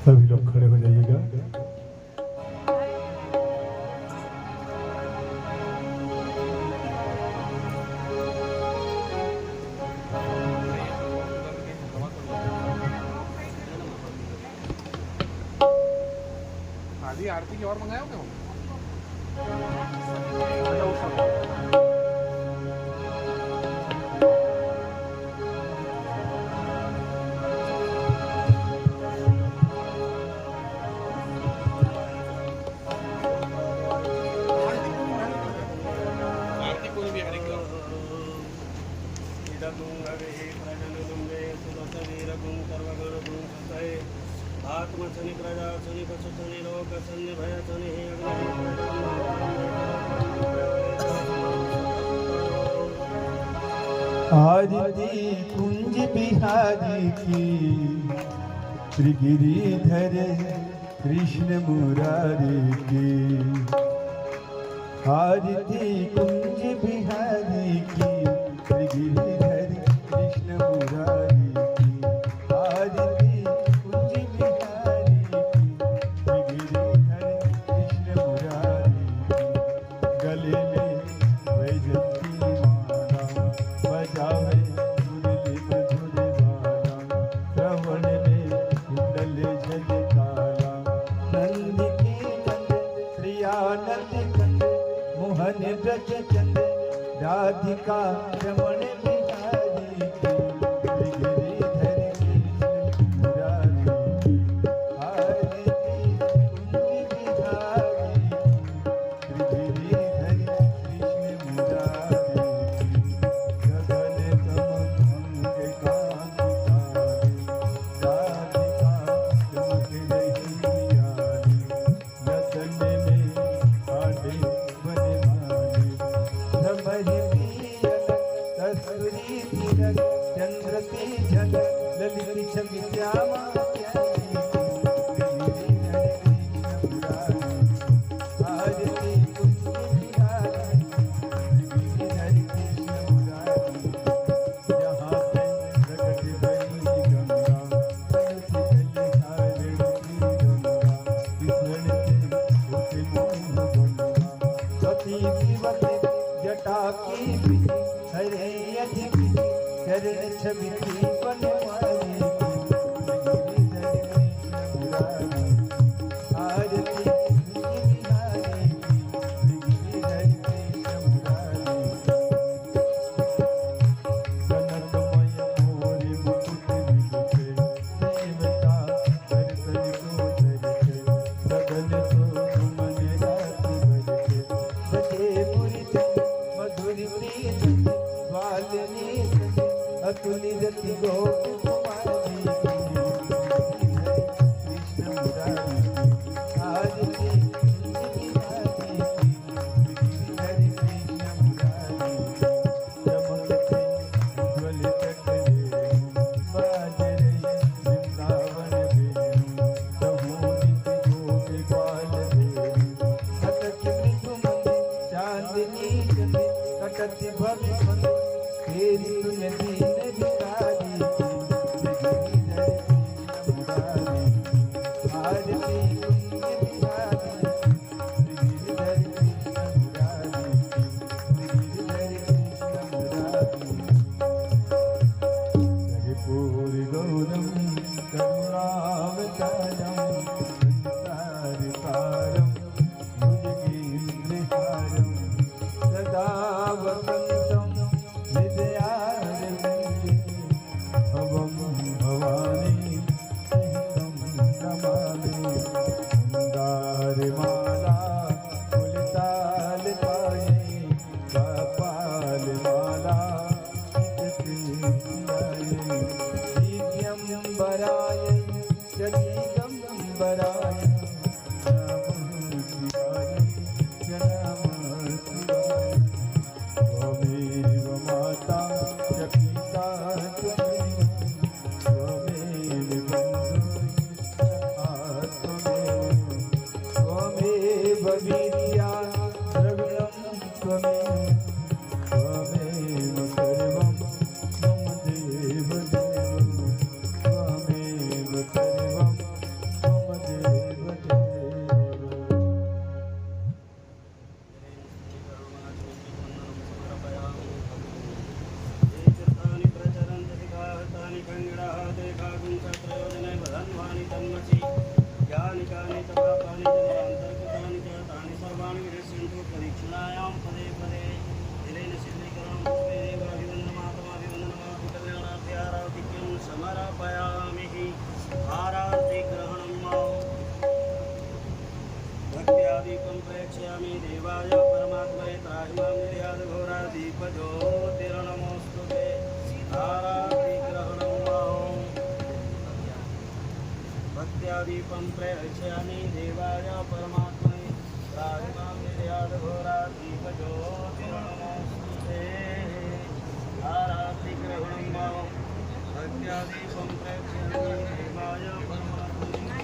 सभी लोग खड़े हो जाइएगा। आधी आरती की और मंगाया हो क्या? आरती कुंज बिहारी की गिरिधर कृष्ण मुरारी की। आरती कुंज बिहारी की गिरिधर कृष्ण मुरारी की। आरती कुंज बिहारी की गिरिधर नंद की नंद श्री आनंद कंद मोहन ब्रज चंद राधिका रमण बिहारी की गिरिधर कृष्ण मुरारी आरती कुंज बिहारी गिरिधर कृष्ण मुरारी गगन तम अंग कांति राधिका चमक रही यारी लखन में आड़े बनमाली भ्रमर पियन कस्तूरी तिलक चंद्र की झलक ललित छवि श्यामा प्यारी गिरिधर कृष्ण मुरारी आरती कुंज बिहारी गिरिधर कृष्ण मुरारी जहाँ पे प्रकट भई गंगा तलसी तल सारण की गंगा विस्मरण से होते मोह गंगा सती विवत जटा की विधि हरे अधिक चरण छवि की बनवारी गिरिधर कृष्ण मुरारी आरती कुंज बिहारी गिरिधर कृष्ण मुरारी कनकमय मोर मुकुट विभूषे देवता दर्शन को धरते सगन सो सुमन राति बरसे सजे पुरित मधुर प्रीत वालनी सजे अतुलित गोप कुमारी गिरिधर कृष्ण मुरारी आरती कुंज बिहारी गिरिधर कृष्ण मुरारी चमकते उज्ज्वल चक्रे बाज रही वृंदावन वेणु समूहित गोपिकाल वेणु कटक मृदुमंद चांदनी चंद कटक भविष्मंद तेरी तुम दीन भिखारी गिरिधर कृष्ण मुरारी आरती कुंज बिहारी गिरिधर कृष्ण मुरारी गिरिधर कृष्ण मुरारी कर्पूर गौरम करुणावतारम संसारसारम भुजगेन्द्रहारम सदा वसन्तं हृदयारविन्दे भवं भवानी तं नमामि मंदारमाला फुलतालपाये कपालमाला चित्तप्रियाये दिव्यंबराय जगदम्बराय नमः शिवाय नमः शिवाय त्वमेव माता च पिता त्वमेव त्वमेव बन्धुश्च त्वमेव त्वमेव विद्या द्रविणं त्वमेव त्वमेव सर्वं मम देव देव त्वमेव सर्वं मम देव देव तानि प्रचरन्ति विकाहतानि कङ्गडाः देखागुंसप्रयोजने वदन्वानि तन्मसि यानि कानि च पापानि जन्मान्तर्गतानि च तानि सर्वाणि विनश्यन्तु परीक्षणायां पदे पदे दिनेन सिद्धीकरणं पुष्पे देवाभिवन्दनमातमाभिवन्दनमातुकल्याणार्थे आराधिक्यं समर्पयामि आराधिग्रहणं भक्त्यादीपं प्रेक्षयामि देवाय परमात्मने त्राहि मां निर्यातघोरादीपज्योतिर्नमोऽस्तु ते आराधिग्रहणं भक्त्यादीपं प्रेक्षयामि देवाय परमात्मने त्राहि मां निर्यातघोरादीपज्योतिर्नमोऽस्तु ते आराधिग्रहणं भक्त्यादीपं प्रेक्षयामि देवाय परमात्मने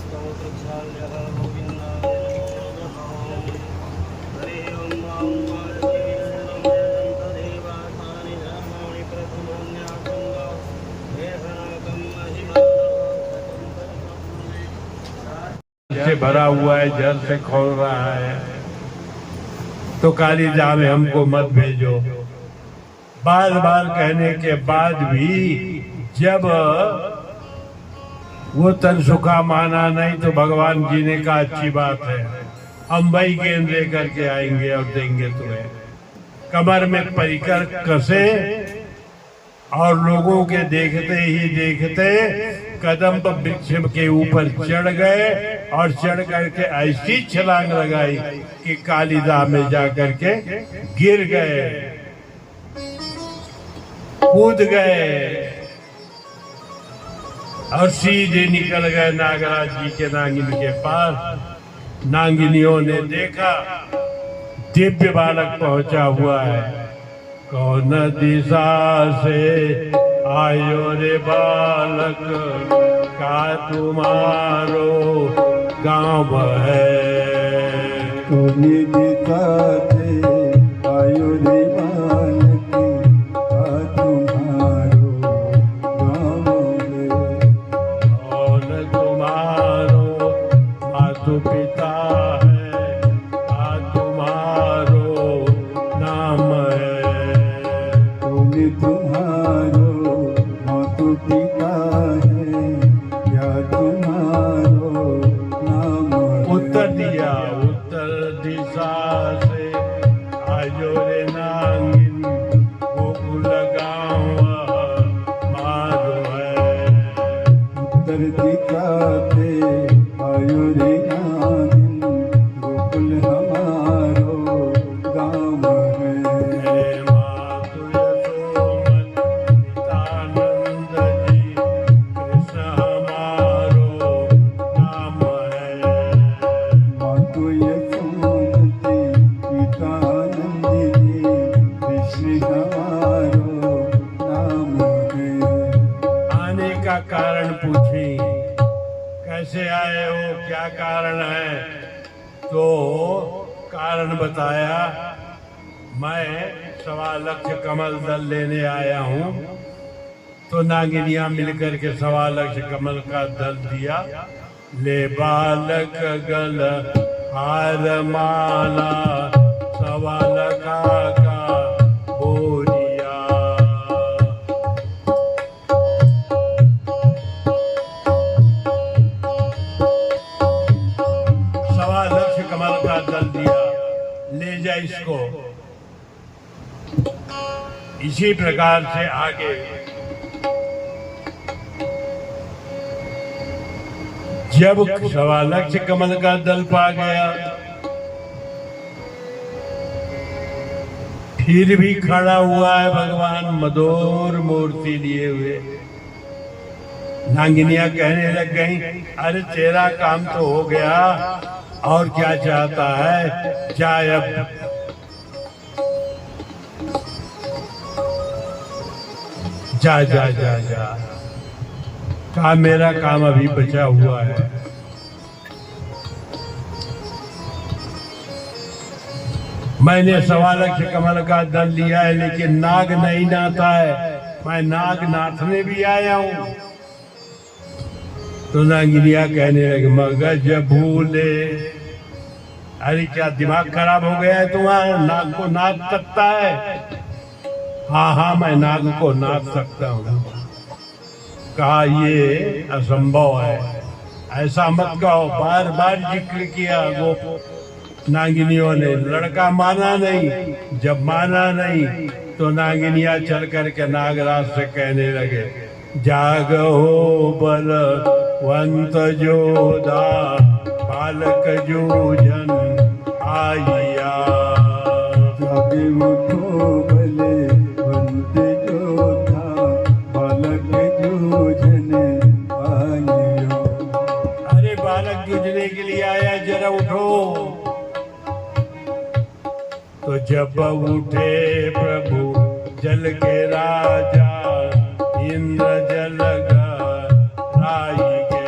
स्तोत्रक्षाल्यः गोविन्दाय नमो हरे ओं वाङ्मार्गेण से भरा हुआ है, जल से खोल रहा है, तो कालिदा में हमको मत भेजो। बार बार कहने के बाद भी जब वो तनसुखा माना नहीं, तो भगवान जी ने कहा अच्छी बात है, हम वही गेंद लेकर के आएंगे और देंगे तुम्हें। कमर में परिकर कसे और लोगों के देखते ही देखते कदम पर वृक्ष के ऊपर चढ़ गए और चढ़ करके ऐसी छलांग लगाई कि कालिदा में जाकर के गिर गए, कूद गए और सीधे निकल गए नागराज जी के नागिन के पास। नागिनियों ने देखा दिव्य बालक पहुंचा हुआ है। कौन दिशा से आयो रे बालक, का तुम्हारो गाँव है। कौन दिशा से आयो रे बालक, का तुम्हारो गाँव है। कौन तुम्हारो मातु पिता है, का तुम्हारो नाम है। तुम्हारो मातु पिता है, क्या तुम्हारो नाम है। उत्तर दिया, उत्तर दिशा से आजो रे नागिन, गोकुल गाँव मारो है। उत्तर दिशा से आयो रे नागिन, गोकुल हमारो गाँव है। कारण पूछी, कैसे आए हो, क्या कारण है? तो कारण बताया, मैं 1.25 लाख कमल दल लेने आया हूँ। तो नागिनियां मिलकर के 1.25 लाख कमल का दल दिया। ले बालक गल हार माला, 1.25 लाख का बोरिया। 1.25 लाख कमल का दल दिया, ले जा इसको। इसी प्रकार से आगे जब 1.25 लाख कमल का दल पा गया, फिर भी खड़ा हुआ है भगवान मधुर मूर्ति लिए हुए। नागिनियां कहने लग गई, अरे तेरा काम तो हो गया, और क्या चाहता है, जाए अब। जा जा जा जा, कहा मेरा काम अभी बचा हुआ है। मैंने 1.25 लाख कमल का दल लिया है, लेकिन नाग नहीं नाथा है, मैं नाग नाथने भी आया हूं। तो नागिनियां कहने लगे, मगज भूले, अरे क्या दिमाग खराब हो गया है तुम्हारा, नाग को नाच सकता है? हाँ हाँ, मैं नाग को नाच सकता हूँ। कहा ये असंभव है, ऐसा मत कहो। बार बार जिक्र किया गोप नागिनियों ने, लड़का माना नहीं। जब माना नहीं तो नागिनियां चल करके नागराज से कहने लगे, जागो बलवंत जोधा, बालक जूझन आइया। जागे उठो बलवंत जोधा, बालक जूझन आइया। अरे बालक जूझने के लिए आया, जरा उठो। तो जब उठे प्रभु जल के राजा, इंद्र जल गराई के।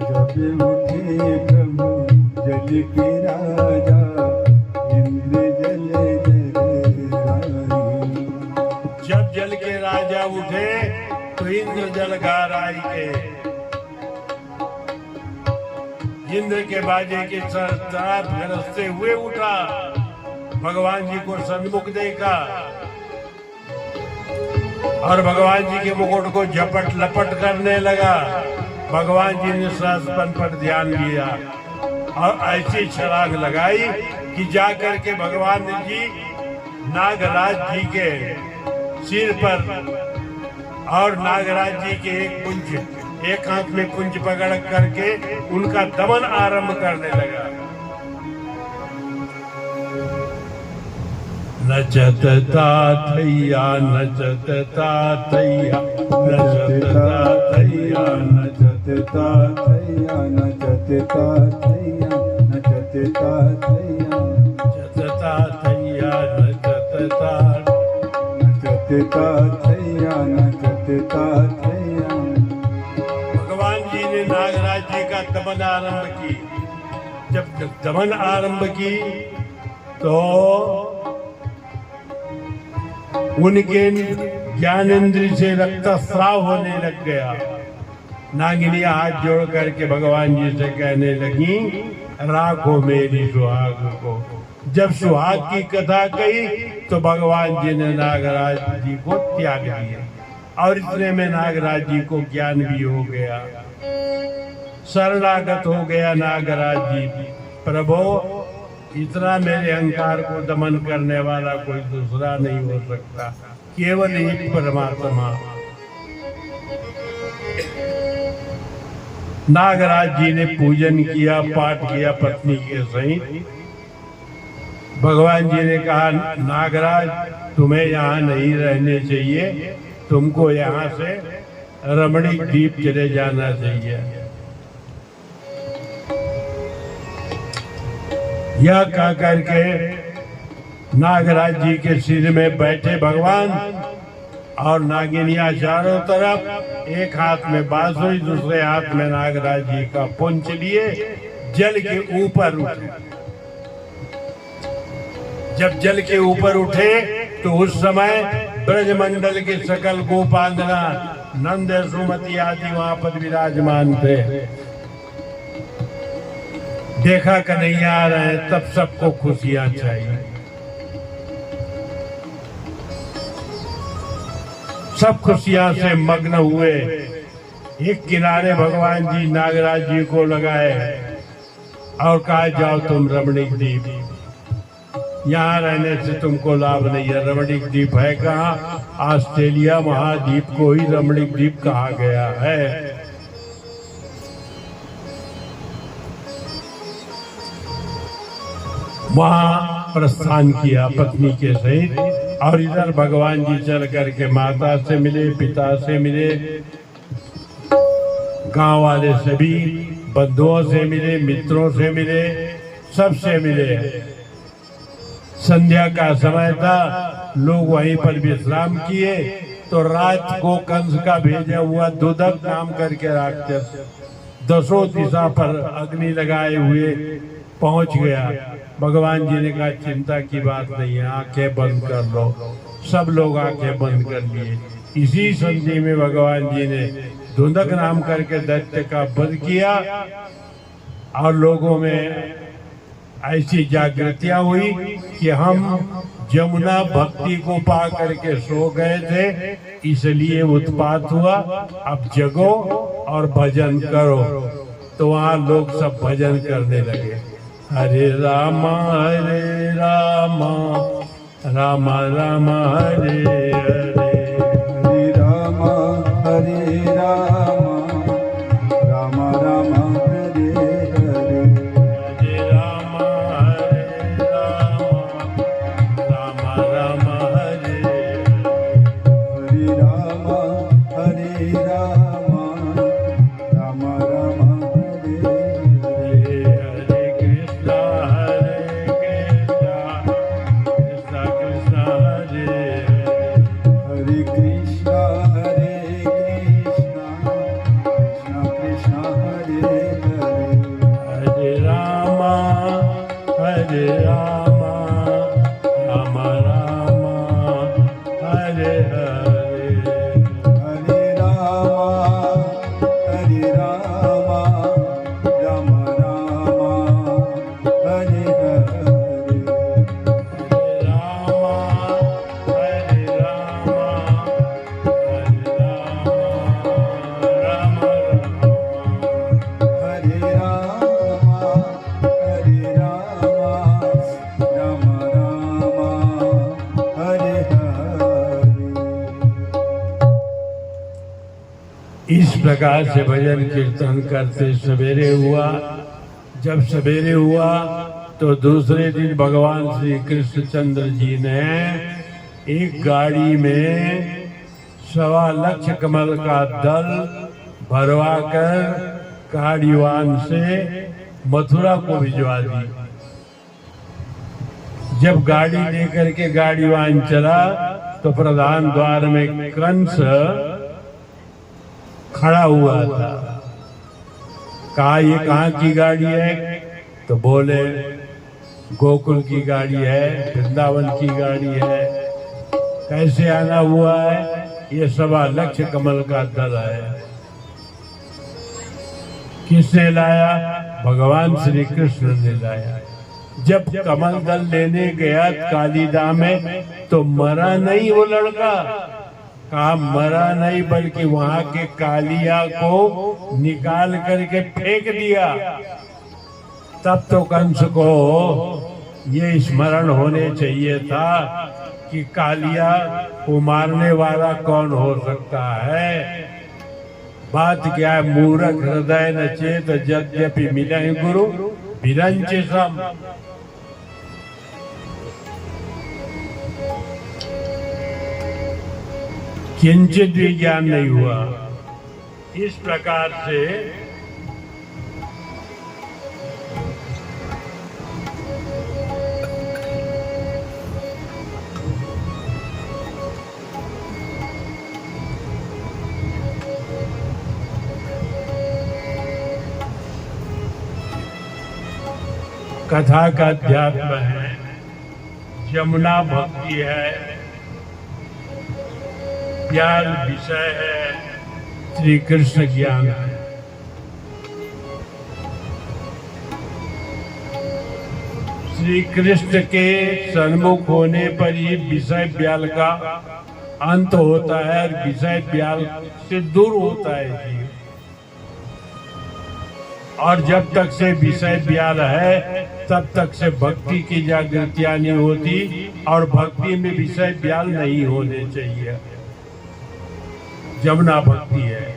जब उठे प्रभु जल के राजा, इंद्र जल गराई। जब जल के राजा उठे तो इंद्र जल गराई के। इंद्र के बाजे के शराब गरजते हुए उठा, भगवान जी को सन्मुख देखा और भगवान जी के मुकुट को झपट लपट करने लगा। भगवान जी ने सहस्त्रपन पर ध्यान दिया और ऐसी छलांग लगाई कि जाकर के भगवान जी नागराज जी के सिर पर और नागराज जी के एक हाथ में पुंज पकड़ करके उनका दमन आरंभ करने लगा। नचता थैया नचता थैया नचता थैया नचता थैया नचता थैया नचता थैया नचता थैया नचता नचता थैया नचता थैया। भगवान जी ने नागराज जी का दमन आरंभ की। जब दमन आरंभ की तो उनके ज्ञानेंद्र से रक्तस्राव होने लग गया। नागिनियां हाथ जोड़ करके भगवान जी से कहने लगी, राखो मेरी सुहाग को। जब सुहाग की कथा कही तो भगवान जी ने नागराज जी को त्याग दिया और इतने में नागराज जी को ज्ञान भी हो गया, शरणागत हो गया नागराज जी। प्रभु, इतना मेरे अहंकार को दमन करने वाला कोई दूसरा नहीं हो सकता, केवल एक परमात्मा। नागराज जी ने पूजन किया, पाठ किया पत्नी के सहित। भगवान जी ने कहा, नागराज तुम्हें यहाँ नहीं रहने चाहिए, तुमको यहाँ से रमणीक द्वीप चले जाना चाहिए। यह कह करके नागराज जी के सिर में बैठे भगवान और नागिनियां चारों तरफ, एक हाथ में बांसुरी दूसरे हाथ में नागराज जी का पुंछ लिए जल के ऊपर उठे। जब जल के ऊपर उठे तो उस समय ब्रजमंडल के सकल गोपांगना नंद सुमति आदि वहां पर विराजमान थे। देखा कन्हैया आ रहे हैं, तब सबको खुशियां चाहिए। सब खुशियां से मग्न हुए। एक किनारे भगवान जी नागराज जी को लगाए और कहा, जाओ तुम रमणीक द्वीप, यहाँ रहने से तुमको लाभ नहीं है। रमणीक द्वीप है कहाँ? ऑस्ट्रेलिया महाद्वीप को ही रमणीक द्वीप कहा गया है। वहां प्रस्थान किया पत्नी के सहित और इधर भगवान जी चल करके माता से मिले, पिता से मिले, गांव वाले सभी बंधुओं से मिले, मित्रों से मिले, सबसे मिले। संध्या का समय था, लोग वहीं पर विश्राम किए तो रात को कंस का भेजा हुआ दुदक नाम करके राक्षस 10 दिशा पर अग्नि लगाए हुए पहुंच गया। भगवान जी ने कहा, चिंता की बात नहीं है, आंखें बंद कर लो। सब लोग आंखें बंद कर लिए। इसी संधि में भगवान जी ने धुंधक नाम करके दैत्य का वध किया और लोगों में ऐसी जागृतियां हुई कि हम जमुना भक्ति को पा करके सो गए थे, इसलिए उत्पात हुआ। अब जगो और भजन करो। तो वहाँ लोग सब भजन करने लगे, हरे रामा रामा रामा हरे हरे, हरे रामा रामा रामा हरे हरे, हरे रामा रामा रामा हरे हरे रामा रामा रामा हरे हरे, हरे कृष्णा कृष्णा कृष्णा हरे हरे कृष्णा इस प्रकार से भजन कीर्तन करते सवेरे हुआ। जब सवेरे हुआ तो दूसरे दिन भगवान श्री कृष्णचंद्र जी ने एक गाड़ी में 1.25 लाख कमल का दल भरवा कर गाड़ीवान से मथुरा को भिजवा दी। जब गाड़ी लेकर के गाड़ीवान चला तो प्रधान द्वार में कंस खड़ा हुआ था। कहा ये कहाँ की गाड़ी है? तो बोले गोकुल की गाड़ी है, वृंदावन की गाड़ी है। कैसे आना हुआ है? ये 1.25 लाख कमल का दल है। किसने लाया? भगवान श्री कृष्ण ने लाया। जब कमल दल लेने गया कालीदा में तो मरा नहीं वो लड़का। कहा मरा नहीं, बल्कि वहां के कालिया को निकाल करके फेंक दिया। तब तो कंस को ये स्मरण होने चाहिए था कि कालिया को मारने वाला कौन हो सकता है। बात क्या है? मूर्ख हृदय न चेत यद्यपि मिले गुरु विरंच सम। किंचित भी ज्ञान नहीं हुआ। इस प्रकार से कथा का अध्यात्म है, यमुना भक्ति है, प्यार विषय है, श्री कृष्ण ज्ञान है। श्री कृष्ण के सन्मुख होने पर ही विषय व्याल का अंत होता है और विषय व्याल से दूर होता है जीव। और जब तक से विषय व्याल है तब तक से भक्ति की जागृतियां नहीं होती और भक्ति में विषय व्याल नहीं होने चाहिए। यमुना भक्ति है।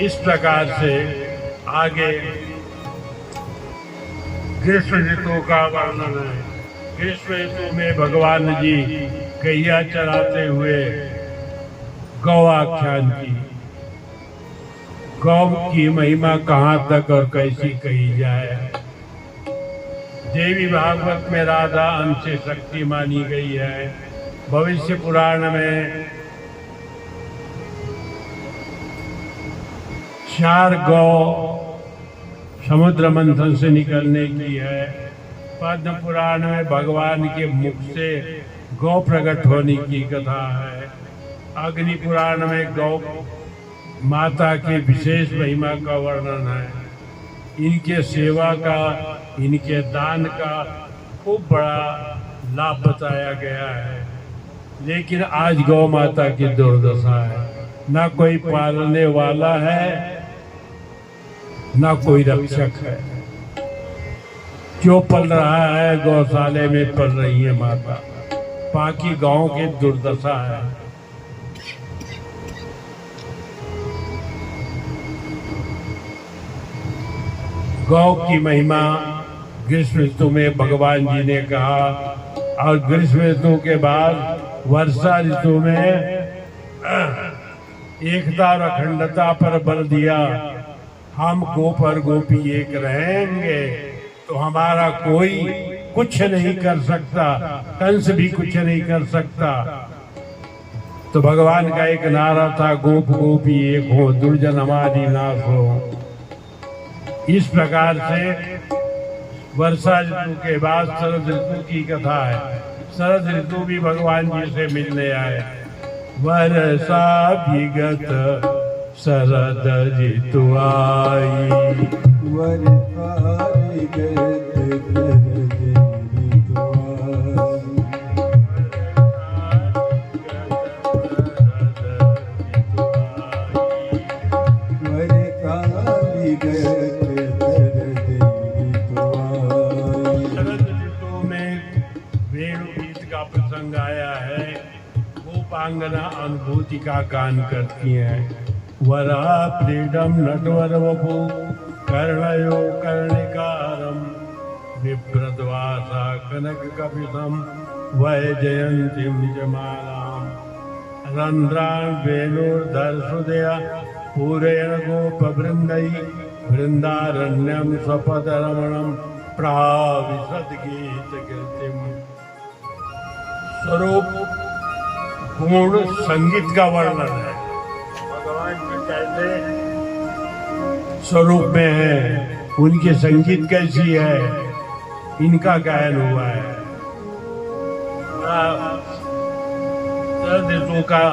इस प्रकार से आगे ग्रीष्म ऋतु का वर्णन है। ग्रीष्म ऋतु में भगवान जी गैया चराते हुए गौ आख्यान की। गौ की महिमा कहाँ तक और कैसी कही जाए। देवी भागवत में राधा अंश शक्ति मानी गई है। भविष्य पुराण में 4 गौ समुद्र मंथन से निकलने की है। पद्म पुराण में भगवान के मुख से गौ प्रकट होने की कथा है। अग्नि पुराण में गौ माता की विशेष महिमा का वर्णन है। इनके सेवा का, इनके दान का खूब बड़ा लाभ बताया गया है। लेकिन आज गौ माता की दुर्दशा है। ना कोई पालने वाला है, ना कोई रक्षक है। जो पल रहा है गौशाले में पल रही है माता। बाकी गांव की दुर्दशा है। गौ की महिमा ग्रीष्म ऋतु में भगवान जी ने कहा और ग्रीष्म ऋतु के बाद वर्षा ऋतु में एकता और अखंडता पर बल दिया। हम गोप और गोपी एक रहेंगे तो हमारा कोई कुछ नहीं कर सकता, कंस भी कुछ नहीं कर सकता। तो भगवान का एक नारा था, गोप गोपी एक हो, दुर्जन हमारी नाश हो। इस प्रकार से वर्षा ऋतु के बाद शरद ऋतु की कथा है। शरद ऋतु भी भगवान जी से मिलने आए। वर्षा विगत शरद ऋतु आई। वर्षा विगत शरद ऋतु आई। शरद ऋतु में वेणु गीत का प्रसंग आया है। गोपांगन गोपांगना अनुभूति का गान करती हैं। वरा प्रीडम नटवर वपु कर्णयो कर्णिकारम विप्रद्वासा कनक कपितम वैजयंतीम जमालाम रंध्रान वेणुर्धरसुदया पूरयण गोपवृंदई वृंदारण्यम स्वपदरमणम प्राविशद गीत कीर्तिम। स्वरूप गुण संगीत का वर्णन है। भगवान जी कैसे स्वरूप में है, उनके संगीत कैसी है, इनका गायन हुआ है। देशों का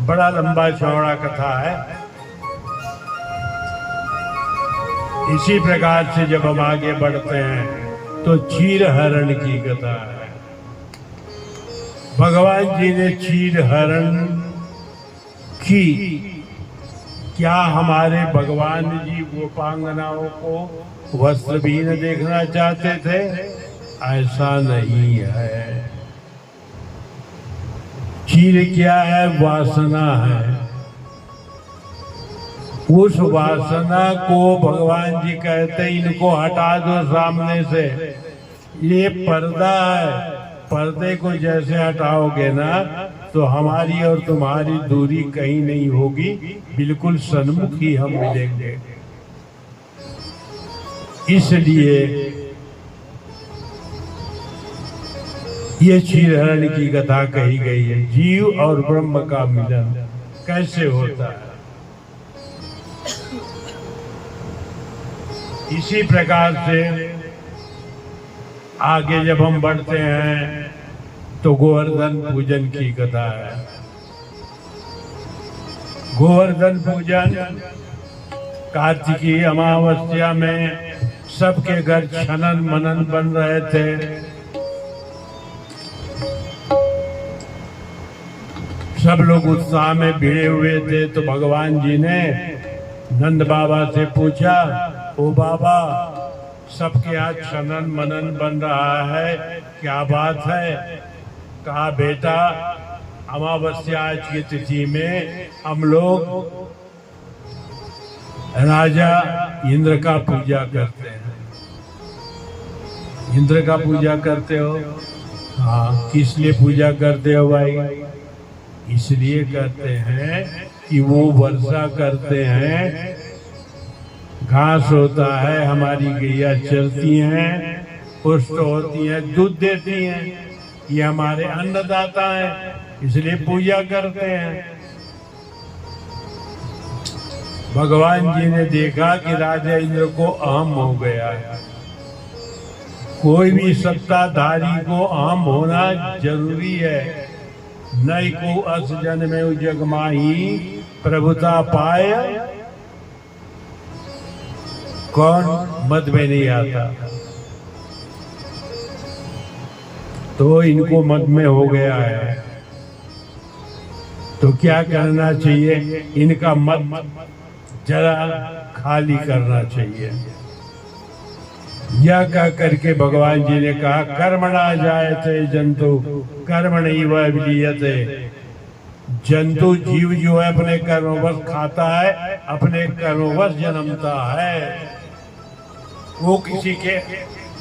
बड़ा लंबा चौड़ा कथा है। इसी प्रकार से जब हम आगे बढ़ते हैं तो चीर हरण की कथा है। भगवान जी ने चीर हरण की। क्या हमारे भगवान जी गोपांगनाओं को वस्त्रहीन देखना चाहते थे? ऐसा नहीं है। चीर क्या है? वासना है। उस वासना को भगवान जी कहते इनको हटा दो सामने से। ये पर्दा है, पर्दे को जैसे हटाओगे ना तो हमारी और तुम्हारी दूरी कहीं नहीं होगी, बिल्कुल सन्मुख ही हम मिलेंगे। इसलिए ये चीरहरण की कथा कही गई है। जीव और ब्रह्म का मिलन कैसे होता है। इसी प्रकार से आगे जब हम बढ़ते हैं तो गोवर्धन पूजन की कथा है। गोवर्धन पूजन कार्तिकी अमावस्या में सबके घर छनन मनन बन रहे थे। सब लोग उत्साह में भिड़े हुए थे। तो भगवान जी ने नंद बाबा से पूछा, ओ बाबा, सबके यहाँ छनन मनन बन रहा है, क्या बात है? कहा, बेटा, अमावस्या आज की तिथि में हम लोग राजा इंद्र का पूजा करते हैं। इंद्र का पूजा करते हो? हाँ। किस लिए पूजा करते हो भाई? इसलिए करते हैं कि वो वर्षा करते हैं, घास होता है, हमारी गैया चलती हैं, पुष्ट होती हैं, दूध देती हैं। ये हमारे अन्नदाता हैं, इसलिए पूजा करते हैं। भगवान जी ने देखा कि राजा इंद्र को अहम हो गया है। कोई भी सत्ताधारी को अहम होना जरूरी है। नई को अस जन्मे जग माही प्रभुता पाए, कौन मत में नहीं आता। तो इनको मत में हो गया है। तो क्या करना चाहिए? इनका मत जरा खाली करना चाहिए। यह कह करके भगवान जी ने कहा, कर्मणा जायते जंतु कर्मणैव विलीयते। जंतु जीव जो है अपने कर्मवश खाता है, अपने कर्मवश जन्मता है। वो किसी के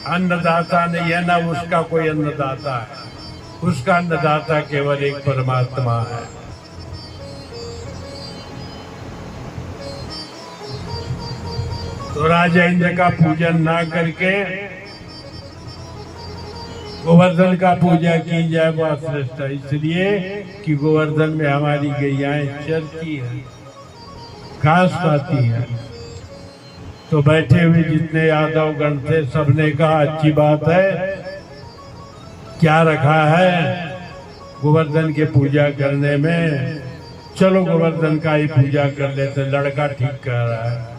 अन्नदाता नहीं है, ना उसका कोई अन्नदाता है। उसका अन्नदाता केवल एक परमात्मा है। तो राजा इंद्र का पूजन ना करके गोवर्धन का पूजा की जाए, वह श्रेष्ठ है। इसलिए कि गोवर्धन में हमारी गैयाएं चरती हैं, घास खाती हैं। तो बैठे हुए जितने यादव गण थे, सबने कहा, अच्छी बात है, क्या रखा है गोवर्धन के पूजा करने में, चलो गोवर्धन का ही पूजा कर लेते, लड़का ठीक कर रहा है।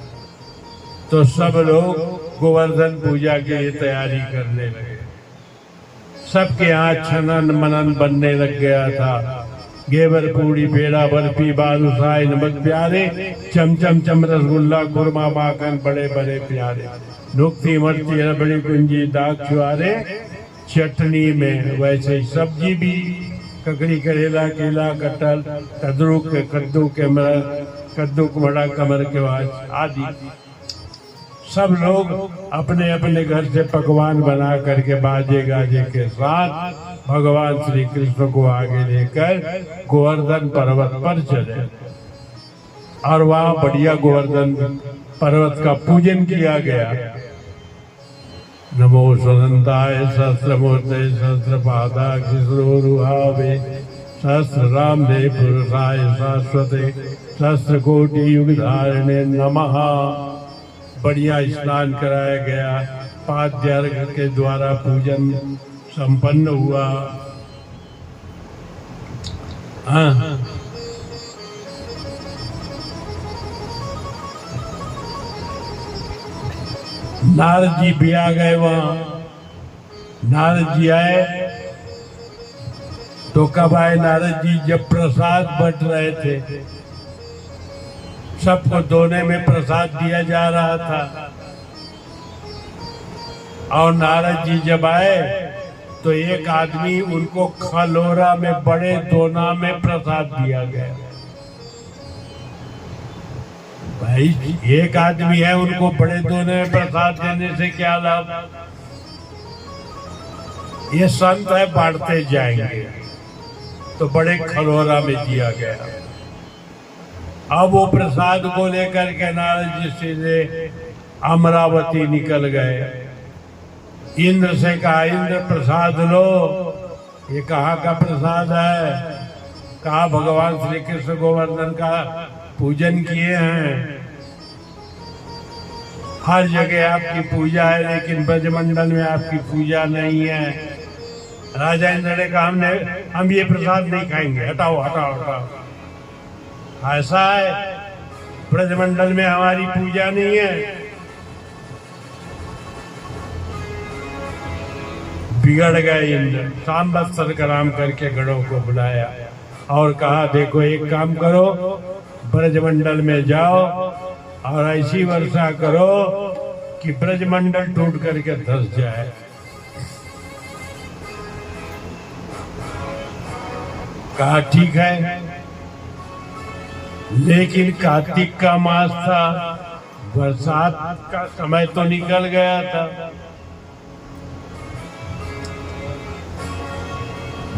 तो सब लोग गोवर्धन पूजा के लिए तैयारी करने लगे। सबके यहाँ छनन मनन बनने लग गया था। घेवर पूड़ी पेड़ा बर्फी बालूशाही नमक प्यारे, चमचम चम रसगुल्ला खुरमा माखन बड़े बड़े प्यारे, नुक्ती मर्ची रबड़ी कुंजी दाग छुआरे, चटनी में वैसे ही सब्जी भी ककड़ी करेला केला कटहल कद्दू कुमड़ा कमर के बाद आदि सब लोग अपने अपने घर से पकवान बना करके बाजे गाजे के साथ भगवान श्री कृष्ण को आगे लेकर गोवर्धन पर्वत पर चले और वहाँ बढ़िया गोवर्धन पर्वत का पूजन किया गया। नमो स्वदंताय सहस्रमूर्ते सहस्रपादाक्षिश्रोरुहावे सहस्रनाम्ने पुरुषाय शाश्वते सहस्रकोटि युगधारिणे नमः। बढ़िया स्नान कराया गया, पाद्यार्घ्य के द्वारा पूजन संपन्न हुआ। नारद जी भी आ गए वहां। नारद जी आए तो कब आए नारद जी? जब प्रसाद बंट रहे थे, सबको दोने में प्रसाद दिया जा रहा था। और नारद जी जब आए तो एक आदमी उनको खलोरा में बड़े दोना में प्रसाद दिया गया। भाई एक आदमी है, उनको बड़े दोने में प्रसाद देने से क्या लाभ? ये संत है, बांटते जाएंगे, तो बड़े खलोरा में दिया गया। अब वो प्रसाद को लेकर के नारद जी सीधे अमरावती निकल गए। इंद्र से कहा, इंद्र प्रसाद लो। ये कहाँ का प्रसाद है? कहा भगवान श्री कृष्ण गोवर्धन का पूजन किए हैं। हर जगह आपकी पूजा है, लेकिन ब्रजमंडल में आपकी पूजा नहीं है। राजा इंद्र ने कहा, हम ये प्रसाद नहीं खाएंगे, हटाओ हटाओ हटाओ। ऐसा है, ब्रजमंडल में हमारी पूजा नहीं है। बिगड़ गए इंद्र। सांवत्सर कराम करके गणों को बुलाया और कहा, देखो एक काम करो, ब्रजमंडल में जाओ और ऐसी वर्षा करो कि ब्रजमंडल टूट करके धस जाए। कहा ठीक है, लेकिन कार्तिक का मास था, बरसात का समय तो निकल गया था।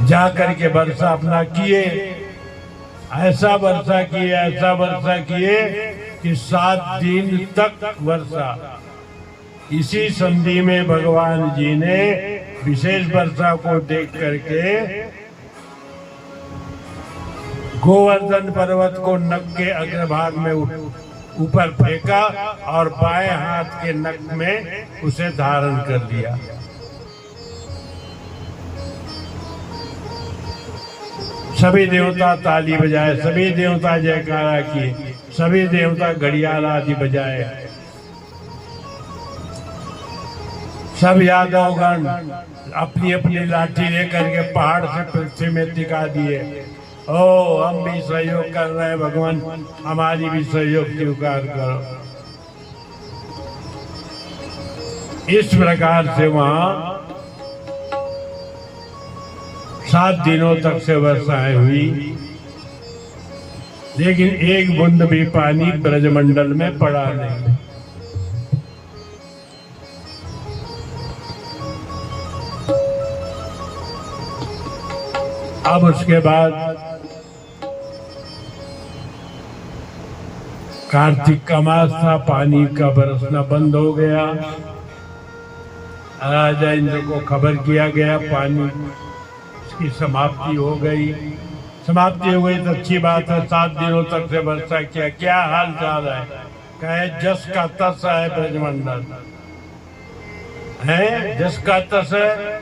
जा करके वर्षा अपना किए, ऐसा वर्षा किए कि 7 दिन तक वर्षा। इसी संधि में भगवान जी ने विशेष वर्षा को देख करके गोवर्धन पर्वत को नख के अग्रभाग में ऊपर फेंका और बाएं हाथ के नख में उसे धारण कर लिया। सभी देवता ताली बजाए, सभी देवता जयकारा किए, सभी देवता घड़ियाल आदि बजाए। सब यादवगण अपनी अपनी लाठी लेकर के पहाड़ से पृथ्वी में टिका दिए। ओ हम भी सहयोग कर रहे हैं भगवान, हमारी भी सहयोग स्वीकार करो। इस प्रकार से वहां 7 दिनों तक से वर्षाएं हुई, लेकिन एक बूंद भी पानी ब्रजमंडल में पड़ा नहीं। अब उसके बाद कार्तिक का मास था, पानी का बरसना बंद हो गया। राजा इंद्र को खबर किया गया, पानी की समाप्ति हो गई। तो अच्छी बात है, 7 दिनों तक से वर्षा किया। क्या हाल चाल है? कहे जस का तस है ब्रजमंडल है, जस का तस है।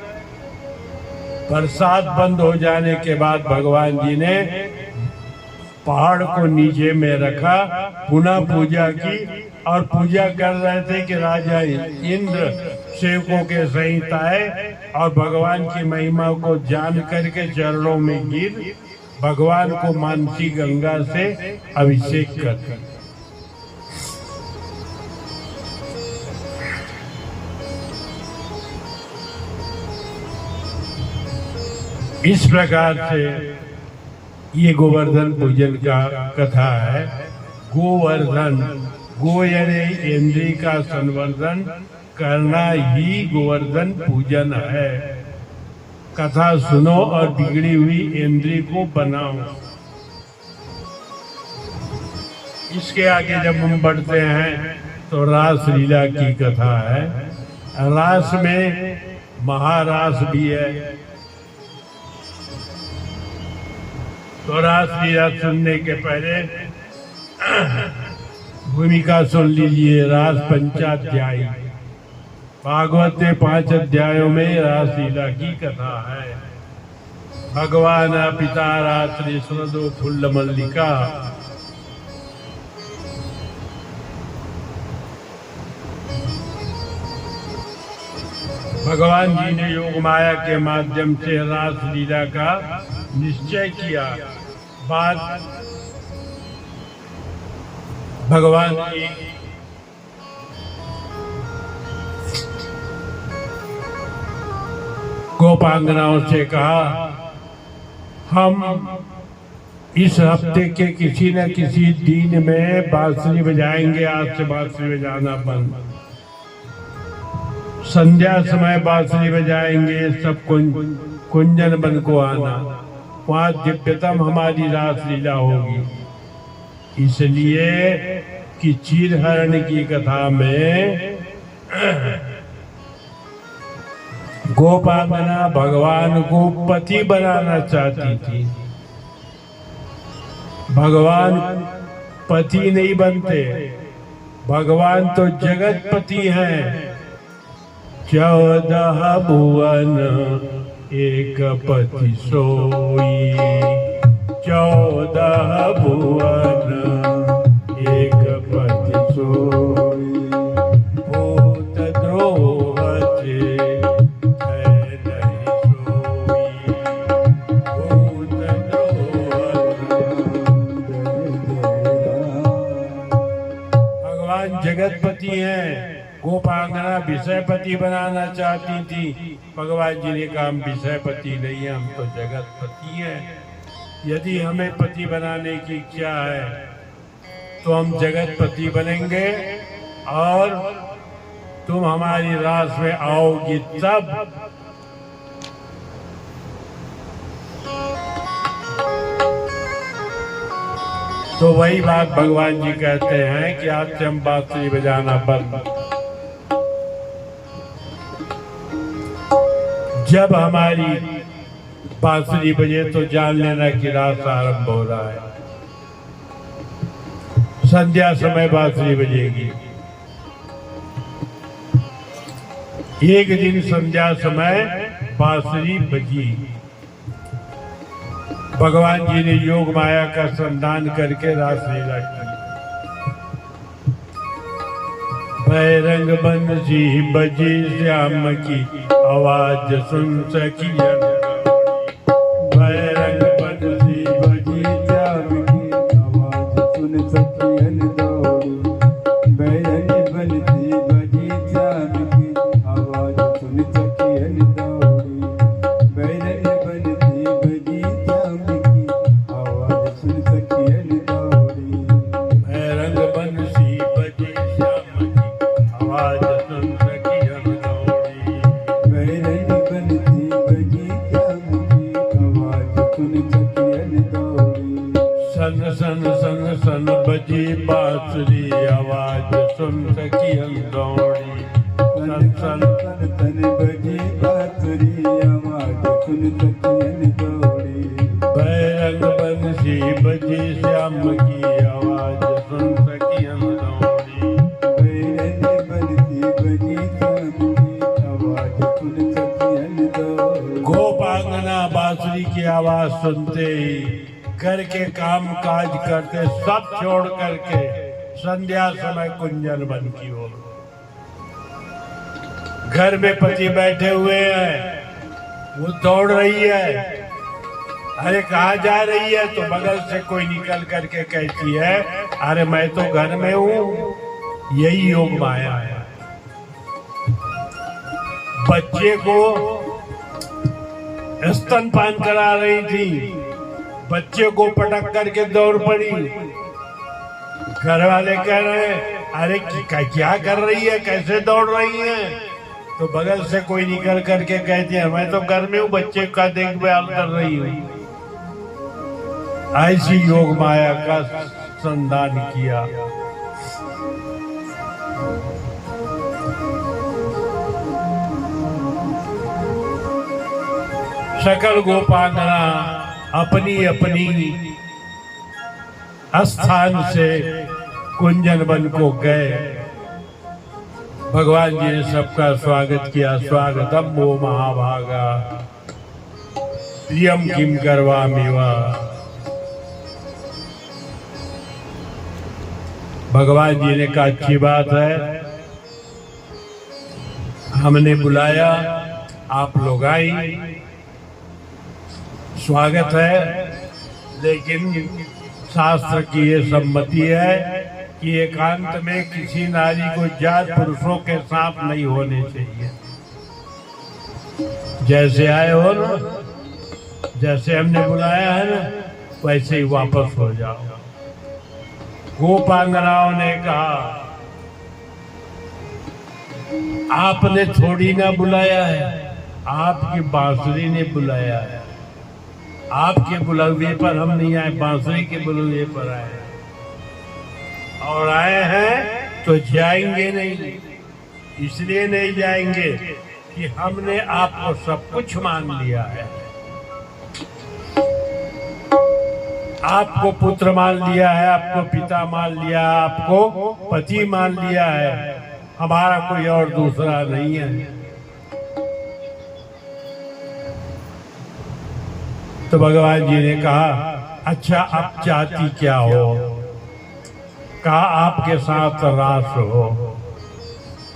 बरसात बंद हो जाने के बाद भगवान जी ने पहाड़ को नीचे में रखा, पुनः पूजा की और पूजा कर रहे थे कि राजा इंद्र सेवकों के सहित आए और भगवान की महिमा को जान करके चरणों में गिर भगवान को मानसी गंगा से अभिषेक कर। इस प्रकार से ये गोवर्धन पूजन का कथा है। गोवर्धन, गो यानी इंद्रिय का संवर्धन करना ही गोवर्धन पूजन है। कथा सुनो और बिगड़ी हुई इंद्रिय को बनाओ। इसके आगे जब हम बढ़ते हैं तो रास लीला की कथा है। रास में महारास भी है। तो रास लीला सुनने के पहले भूमिका सुन लीजिए। रास पंचाध्यायी, भागवत में 5 अध्यायों में रास लीला की कथा है। भगवान पिता रात्रि सुनदो फुल्ल मल्लिका, भगवान जी ने योग माया के माध्यम से रास लीला का निश्चय किया। बात भगवान की गोपांगनाओं से कहा, हम इस हफ्ते के किसी न किसी दिन में बांसुरी बजाएंगे। आज से बांसुरी बजाना बंद। संध्या समय बांसुरी बजाएंगे। सब कुंजन बन को आना, वहाँ दिव्यतम हमारी रास लीला होगी। इसलिए कि चीरहरण की कथा में गोपांगना भगवान को पति बनाना चाहती थी। भगवान पति नहीं बनते, भगवान तो जगत पति हैं। 14 भुवन एक पति सोई, 14 भुवन एक पति सोई। भूत द्रोह से है नहीं सोई, भूत भगवान जगतपति हैं। गोपांगना विषयपति बनाना चाहती थी। भगवान जी ने कहा, हम विषयपति नहीं है, हम तो जगतपति हैं। यदि हमें पति बनाने की इच्छा है तो हम जगतपति बनेंगे और तुम हमारी रास में आओगी तब। तो वही बात भगवान जी कहते हैं कि आज से हम बांसुरी बजाना बंद। जब हमारी बांसुरी बजे तो जान लेना कि रात आरंभ हो रहा है। संध्या समय बांसुरी बजेगी। एक दिन संध्या समय बांसुरी बजी। भगवान जी ने योग माया का संधान करके रास लीला की। बैरंग बंसी बजी श्याम की आवाज सुन सकी। बैरंग बंसी बजी श्याम की आवाज सुन सकी दौड़ी। बैरंग बंसी बजी श्याम की आवाज सुन सकी दौड़ी। बैरंग बंसी बजी श्याम की आवाज सुन सकी दौड़ी। बैरंग बंसी बजी श्याम की आवाज सुन सकी दौड़ी। बैरंग बंसी बजी श्याम की आवाज सुन सकी दौड़ी। सन सन सन सन बजी बांसुरी आवाज सुन सकी दौड़ी। सन सन सन सन बजी बांसुरी आवाज सुन सकी दौड़ी। बैरंग बंसी बजी श्याम की आवाज सुन सकी दौड़ी। बैरंग बंसी बजी श्याम की आवाज सुन सकी दौड़ी। गोपांगना बांसुरी की आवाज सुनते ही घर के काम काज करते सब छोड़ करके संध्या समय कुंजन बन की ओर। घर में पति बैठे हुए हैं, वो दौड़ रही है। अरे कहाँ जा रही है? तो बगल से कोई निकल करके कहती है, अरे मैं तो घर में हूँ। यही योग माया है। बच्चे को स्तनपान करा रही थी, बच्चे को पटक करके दौड़ पड़ी। घर वाले कह रहे हैं अरे क्या कर रही है, कैसे दौड़ रही है? तो बगल से कोई निकल करके कहते हैं मैं तो घर में हूँ, बच्चे का देखभाल कर रही हूँ। ऐसी योग माया का संधान किया। सकल गोपांगना अपनी अपनी स्थान से कुंजन वन को गए। भगवान जी ने सबका स्वागत किया। स्वागतम वो महाभागा प्रियम किम करवामि वा। भगवान जी ने कहा अच्छी बात है, हमने बुलाया, आप लोग आई, स्वागत है, लेकिन शास्त्र की ये सम्मति है कि एकांत में किसी नारी को जात पुरुषों के साथ नहीं होने चाहिए। जैसे आए हो ना, जैसे हमने बुलाया है ना, वैसे ही वापस हो जाओ। गोपांगनाओं ने कहा आपने थोड़ी ना बुलाया है, आपकी बांसुरी ने बुलाया है। आपके बुलावे पर हम नहीं आए, बांसुरी के बुलावे पर आए, और आए हैं तो जाएंगे नहीं। इसलिए नहीं जाएंगे कि हमने आपको सब कुछ मान लिया है, आपको पुत्र मान लिया है, आपको पिता मान लिया, आपको पति मान लिया है, हमारा कोई और दूसरा नहीं है। तो भगवान जी ने कहा अच्छा आप चाहती क्या हो? कहा आपके साथ रास हो।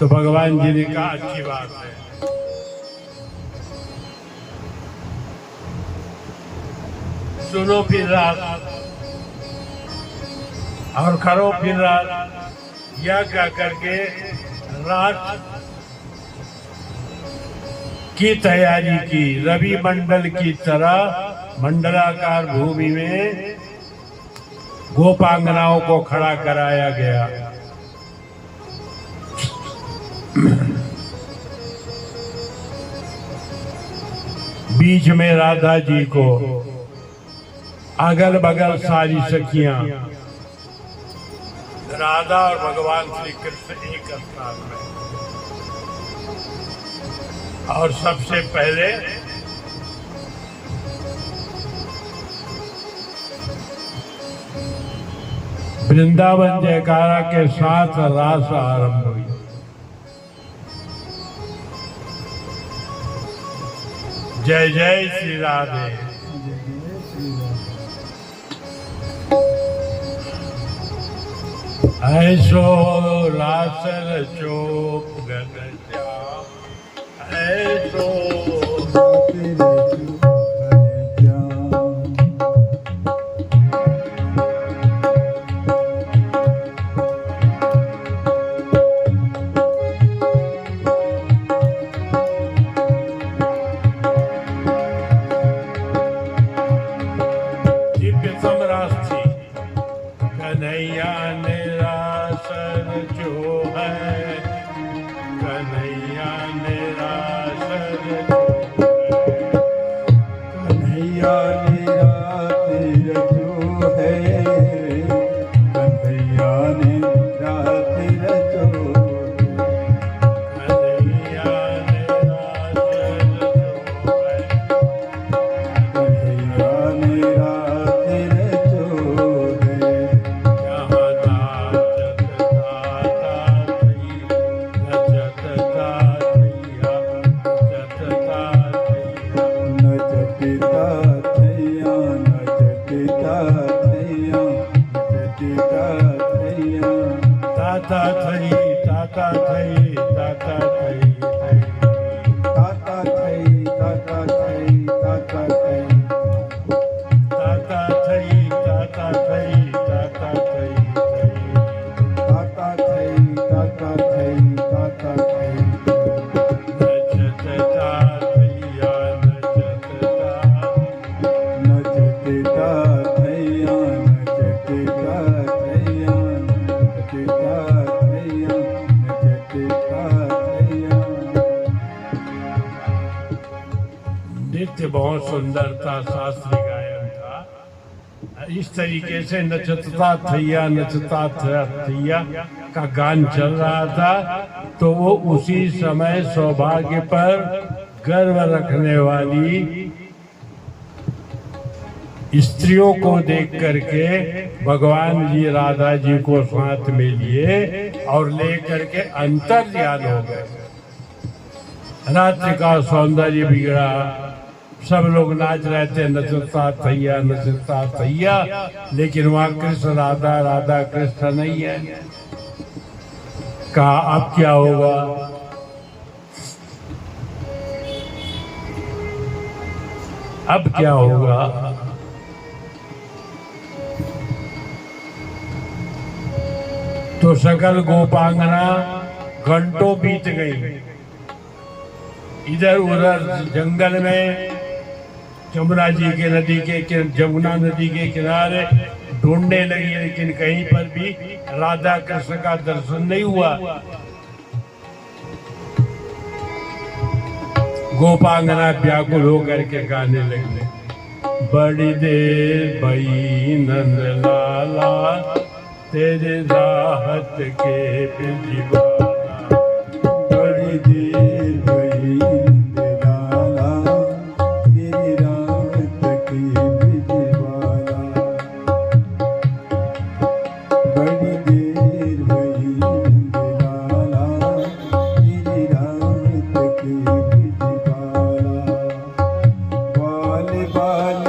तो भगवान जी ने कहा अच्छी बात है, सुनो फिर रात और करो फिर रात। यह क्या करके रात की तैयारी की। रवि मंडल की तरह मंडलाकार भूमि में गोपांगनाओं को खड़ा कराया गया। बीच में राधा जी को, अगल बगल सारी सखियां। राधा और भगवान श्री कृष्ण एक स्थान में। और सबसे पहले वृंदावन जयकारा के साथ रास आरंभ हुई। जय जय श्री राधे। ऐसो रासर चोप गन श्याम, ऐसो कन्हैया निरासर जो है, कन्हैया निरासर जो है, कन्हैया निरातिर जो है, कन्हैया निरातिर जो है, कन्हैया निरासर जो है, कन्हैया निरातिर जो है। यहाँ नाचत गाता थई, नचत गाथैया, नचत गाथैया। नचतिता थैया, नचतिता थैया, नचतिता थैया। ताता थई, ताता थई, ताता थई, थई। ताता थई, ताता थई, ताता थई। ताता थई, ताता थई, ताता थई, थई। ताता थई, ताता थई, ताता थई। नचत गाथैया, नचत बहुत सुंदर था, शास्त्रीय गायन था। इस तरीके से नचता थैया का गान चल रहा था। तो वो उसी समय सौभाग्य पर गर्व रखने वाली स्त्रियों को देख करके भगवान जी राधा जी को साथ में लिए और ले करके अंतर ध्यान हो गए। रात्रि का सौंदर्य बिगड़ा, सब लोग नाच रहे थे, नचता थैया, लेकिन वहाँ कृष्ण राधा, राधा कृष्ण नहीं है। कहा अब क्या होगा? अब क्या होगा? तो सकल गोपांगना घंटों बीत गई, इधर उधर जंगल में जमुना नदी के किनारे ढूंढने लगी, लेकिन कहीं पर भी राधा कृष्ण का दर्शन नहीं हुआ। गोपांगना व्याकुल होकर के गाने लगे, बड़ी देर भई नंद लाला तेरे राहत के बिजवाला, बड़ी देर भई नंद लाला तेरी राहत के बिजवाला, बड़ी देर भई नंद लाला तेरी राहत के बिजवाला। बाल बाल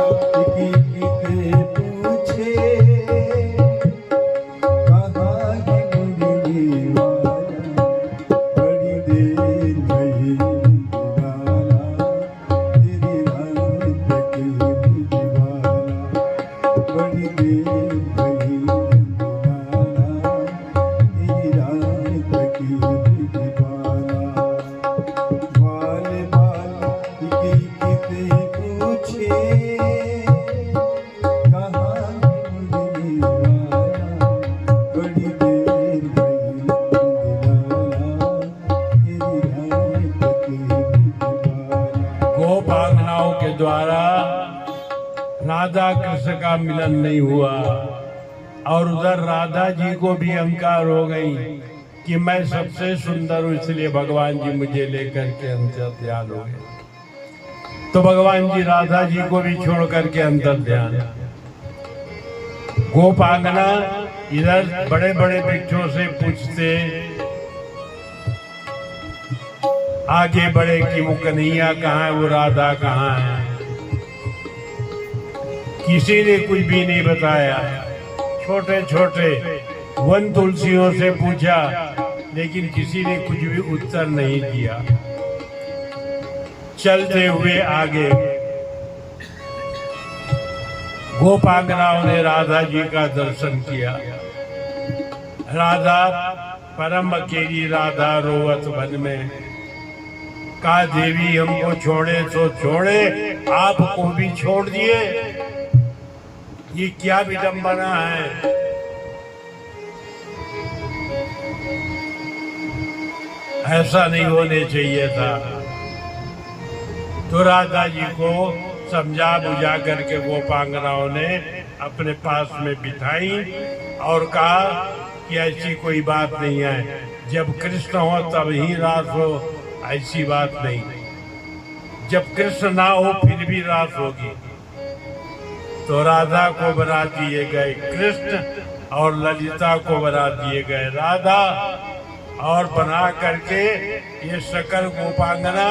की पूछे गोपांगनाओं के द्वारा राधा कृष्ण का मिलन नहीं हुआ, और उधर राधा जी को भी अहंकार हो गई कि मैं सबसे सुंदर हूं, इसलिए भगवान जी मुझे लेकर के अंतर ध्यान हो गए। तो भगवान जी राधा जी को भी छोड़ करके अंतर ध्यान। गोपांगना इधर बड़े बड़े वृक्षों से पूछते, आगे बढ़े कि वो कन्हैया कहाँ है, वो राधा कहाँ है। किसी ने कुछ भी नहीं बताया। छोटे छोटे वन तुलसियों से पूछा, लेकिन किसी ने कुछ भी उत्तर नहीं दिया। चलते हुए आगे गोपांगनाओं ने राधा जी का दर्शन किया। राधा परम अकेली राधा रोवत वन में, कहा देवी हमको छोड़े तो छोड़े, आपको भी छोड़ दिए, ये क्या विडंबना है। ऐसा नहीं होने चाहिए था। तो राधा जी को समझा बुझा करके गोपांगनाओं ने अपने पास में बिठाई और कहा कि ऐसी कोई बात नहीं है, जब कृष्ण हो तब ही रास हो, ऐसी बात नहीं। जब कृष्ण ना हो फिर भी रास होगी। तो राधा को बना दिए गए कृष्ण और ललिता को बना दिए गए राधा, और बना करके ये सकल गोपांगना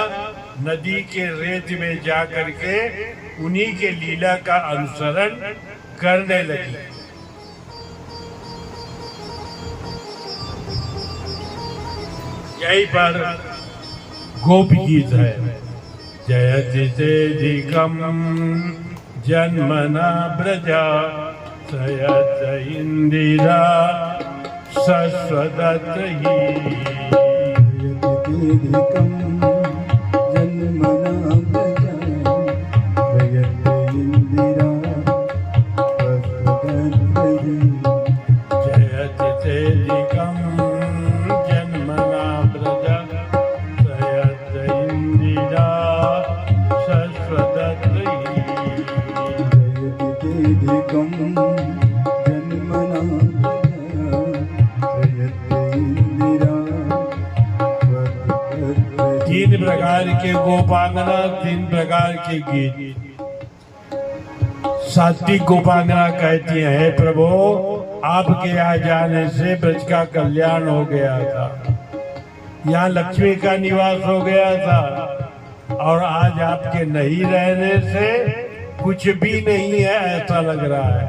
नदी के रेत में जा करके उन्हीं के लीला का अनुसरण करने लगी। यहीं पर गोपी गीत है, जयति तेधिकम जन्मना ब्रजा सयत इंदिरा सस्वदत्तहि। that प्रकार के गोपांगना, 3 प्रकार के गीत। सात्विक गोपांगना कहती है, हे प्रभु आपके यहाँ जाने से ब्रज का कल्याण हो गया था, यहाँ लक्ष्मी का निवास हो गया था, और आज आपके नहीं रहने से कुछ भी नहीं है ऐसा लग रहा है।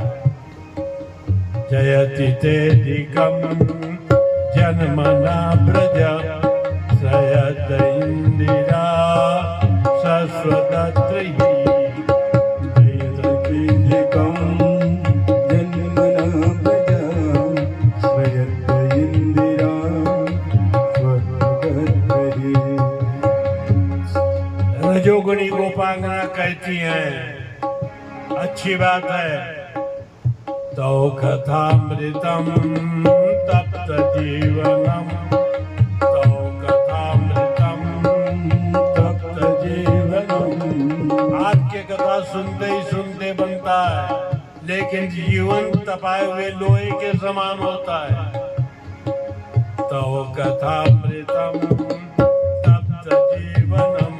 जयति तेधिकम जन्मना ब्रज सयत इंदिरा शश्वतत्री। रजोगुणी गोपांगना कहती हैं, अच्छी बात है, तो कथामृतम तप्त जीवनम, तो कथामृतम तप्त जीवनम। आपके कथा सुनते ही सुनते बनता है, लेकिन जीवन तपाए हुए लोहे के समान होता है। तो कथामृतम तप्त जीवनम,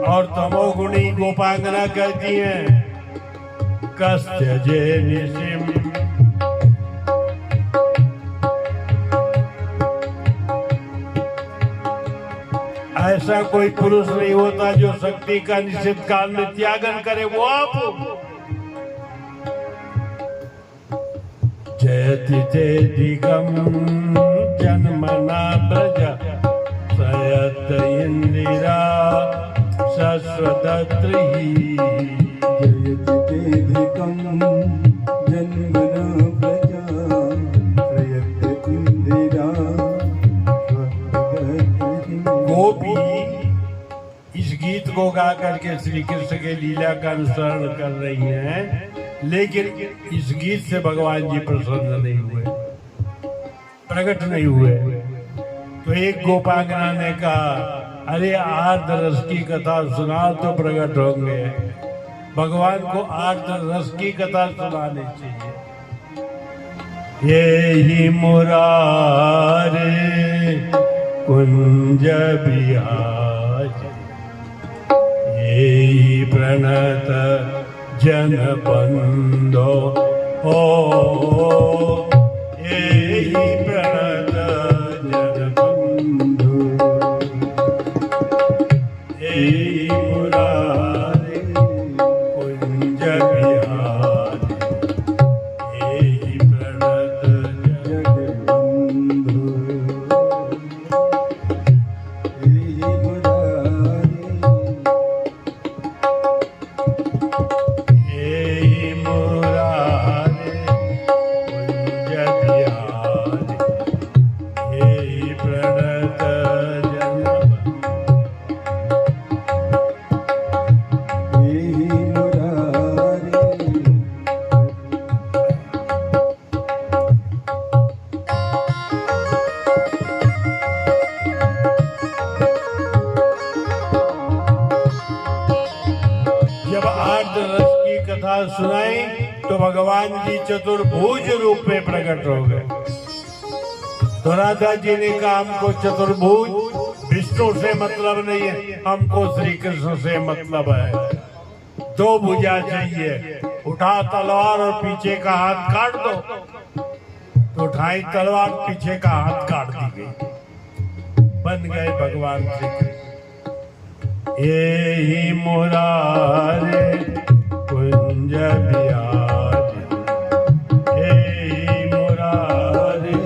और तमोगुणी गोपांगना कहती हैं, कस्त्यजे निशिम, ऐसा कोई पुरुष नहीं होता जो शक्ति का निश्चित काल में त्यागन करे, वो आप। जयति तेधिकम जन्मना ब्रज सयत इंदिरा शश्वतत्री। जयति तेधिकम जन्मना ब्रज सयत इंदिरा शश्वतत्री। गोपी इस गीत को गा करके श्री कृष्ण के लीला का अनुसरण कर रही हैं, लेकिन इस गीत से भगवान जी प्रसन्न नहीं हुए, प्रकट नहीं हुए। तो एक गोपांगना ने कहा, अरे आर्द्र रस की कथा सुनाओ तो प्रकट होंगे। भगवान को आर्द्र रस की कथा सुनानी चाहिए। ये ही मुरारे कुंज बिहार, ये ही प्रणत जन बंधो हो, ये ही प्रणत जन बंधो, ये ही मुरारे कुंज बिहार, ये ही प्रणत जन बंधो, ये ही मुरारे सुनाई तो भगवान जी चतुर्भुज रूप में प्रकट हो गए। तो राधा जी ने कहा, हमको चतुर्भुज विष्णु से मतलब नहीं है, हमको श्री कृष्ण से मतलब है। 2 भुजा चाहिए, उठा तलवार और पीछे का हाथ काट दो। तो उठाई तलवार, पीछे का हाथ काट दी गई, बन गए भगवान श्री कृष्ण। ये ही मुरारे कुंज बिहार, हे मुरारे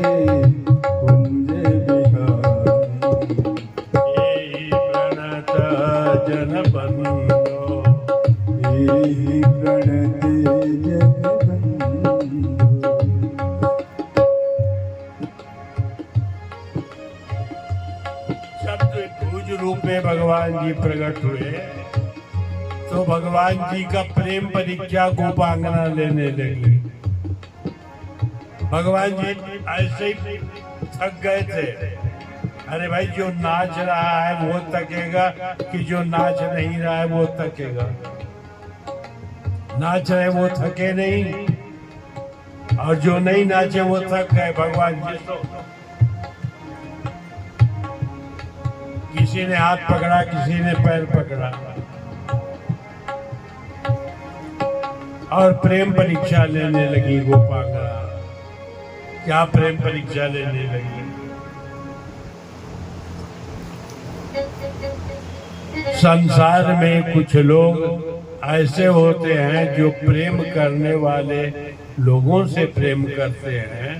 कुंज बिहार, हे प्रणत जन बंधो, हे प्रणत जन बंधो। चतुर्भुज रूप में भगवान जी प्रकट हुए। तो भगवान जी का प्रेम परीक्षा गोपांगना लेने लगी। भगवान जी ऐसे ही थक गए थे। अरे भाई, जो नाच रहा है वो थकेगा कि जो नाच नहीं रहा है वो थकेगा? नाच रहे वो थके नहीं, और जो नहीं नाचे वो थक गए। भगवान जी तो किसी ने हाथ पकड़ा, किसी ने पैर पकड़ा और प्रेम परीक्षा लेने लगी गोपांगना। क्या प्रेम परीक्षा लेने लगी? संसार में कुछ लोग ऐसे होते हैं जो प्रेम करने वाले लोगों से प्रेम करते हैं,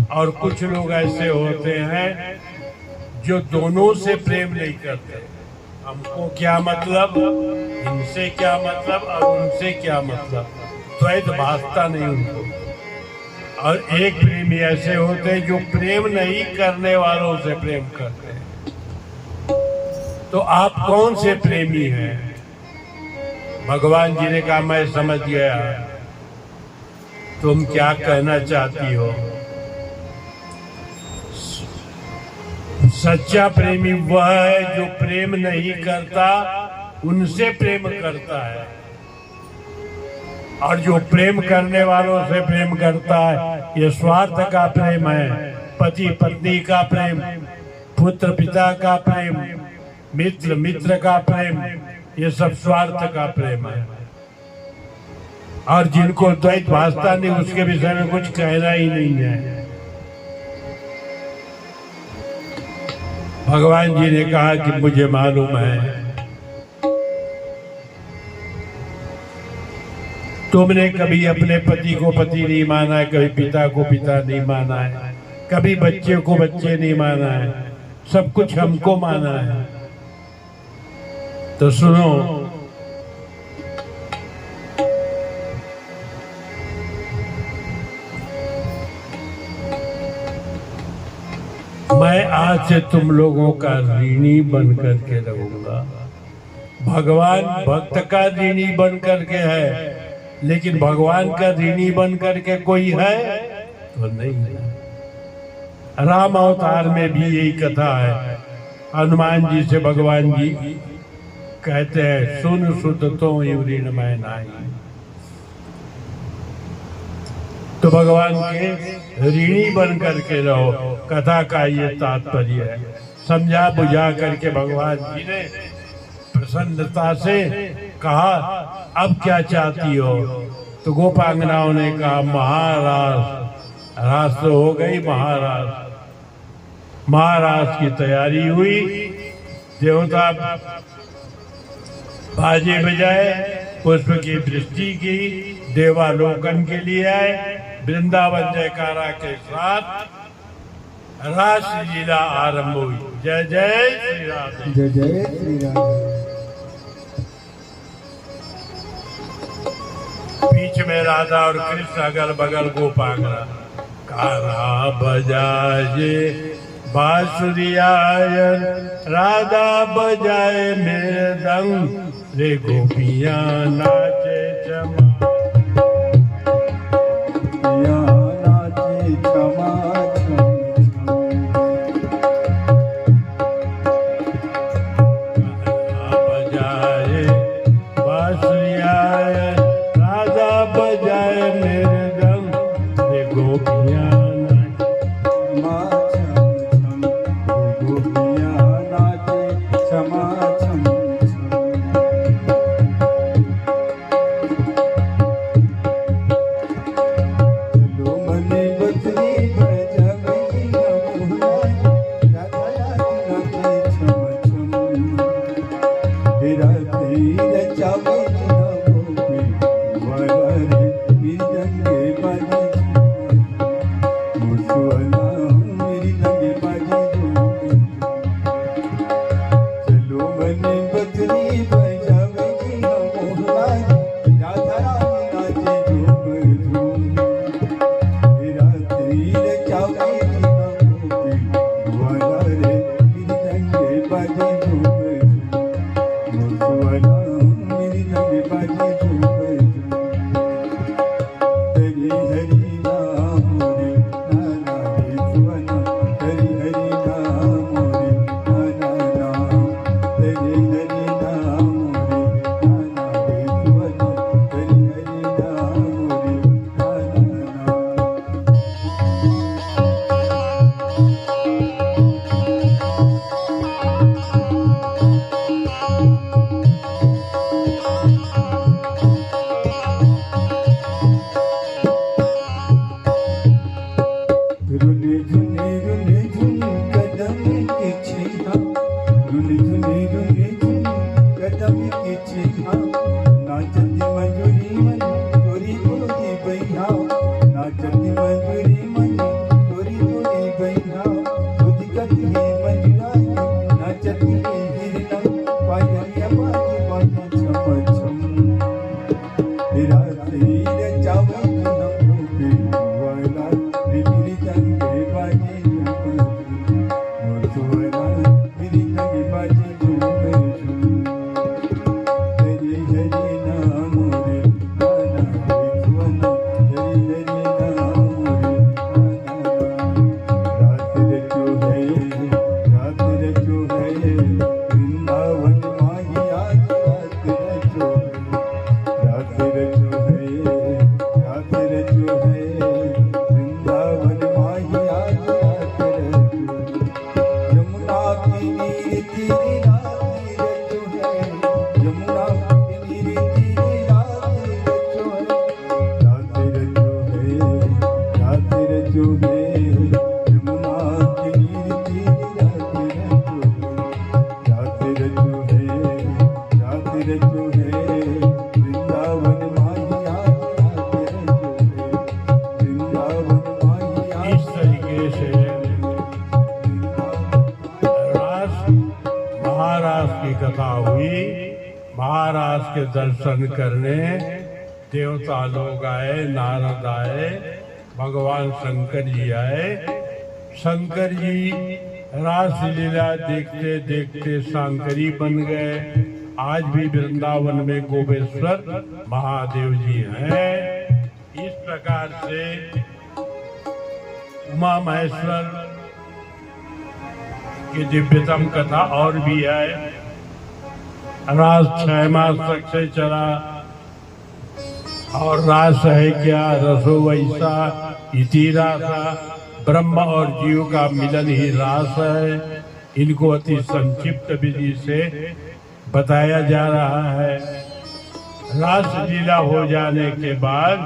और कुछ लोग ऐसे होते हैं जो दोनों से प्रेम नहीं करते। हमको क्या मतलब, इनसे क्या मतलब और उनसे क्या मतलब, द्वैत भासता नहीं उनको। और एक प्रेमी ऐसे होते हैं जो प्रेम नहीं करने वालों से प्रेम करते हैं। तो आप कौन से प्रेमी हैं? भगवान जी ने कहा मैं समझ गया, तुम क्या कहना चाहती हो। सच्चा प्रेमी वह है जो प्रेम नहीं करता, उनसे प्रेम करता है। और जो प्रेम करने वालों से प्रेम करता है, ये स्वार्थ का प्रेम है। पति पत्नी का प्रेम, पुत्र पिता का प्रेम, मित्र मित्र का प्रेम, ये सब स्वार्थ का प्रेम है। और जिनको द्वैत भासता नहीं, उसके विषय में कुछ कहना ही नहीं है। भगवान जी ने कहा कि मुझे मालूम है तुमने कभी अपने पति को पति नहीं माना है, कभी पिता को पिता नहीं माना है, कभी बच्चे को बच्चे नहीं माना है, सब कुछ हमको माना है। तो सुनो, मैं आज से तुम लोगों का ऋणी बन करके रहूंगा। भगवान भक्त का ऋणी बन करके है, लेकिन भगवान का ऋणी बन करके कोई है तो नहीं है। राम अवतार में भी यही कथा है। हनुमान जी से भगवान जी कहते हैं सुन सुत तो ऋण मैं नहीं। तो भगवान के ऋणी बन करके रहो, कथा का ये तात्पर्य है। समझा बुझा करके भगवान जी ने प्रसन्नता से कहा अब क्या चाहती हो। तो गोपांगनाओं ने कहा महाराज, रास तो हो गई महाराज। महाराज की तैयारी हुई, देवता बाजे बजाए, पुष्प की वृष्टि की, देवालोकन के लिए आए। वृंदावन जयकारा के साथ रास लीला आरंभ हुई। जय जय श्री राधे, जय जय श्री राधे। बीच में राधा और कृष्ण, अगल बगल गोपांगना। कारा बजाए बांसुरियायन, राधा बजाए मृदंग, रे गोपियां नाचे चमा, नाचे क्षमा बजाए बांसुरियायन, राधा बजाए मृदंग, रे गोपियां मंजूरी मन चोरी चोरी बैठा नाचती मंजूरी मन चोरी चोरी बैठा खुद कती मंजुरा नाचती हिरना पायलिया बाजी बाजी छम छम रात्रि रे चावल नमो पे वाला मेरी तंगे बाजी मोरसुवरा मेरी तंगे बाजी कथा हुई। महाराज के दर्शन करने देवता लोग आए, नारद आए, भगवान शंकर जी आए। शंकर जी रासलीला देखते देखते शंकरी बन गए। आज भी वृंदावन में गोपेश्वर महादेव जी हैं। इस प्रकार से उमा महेश्वर की दिव्यतम कथा और भी है। रास 6 मास तक से चला और रास है क्या, रसो वैसा इति रासा। ब्रह्म और जीव का मिलन ही रास है। इनको अति संक्षिप्त विधि से बताया जा रहा है। रास लीला हो जाने के बाद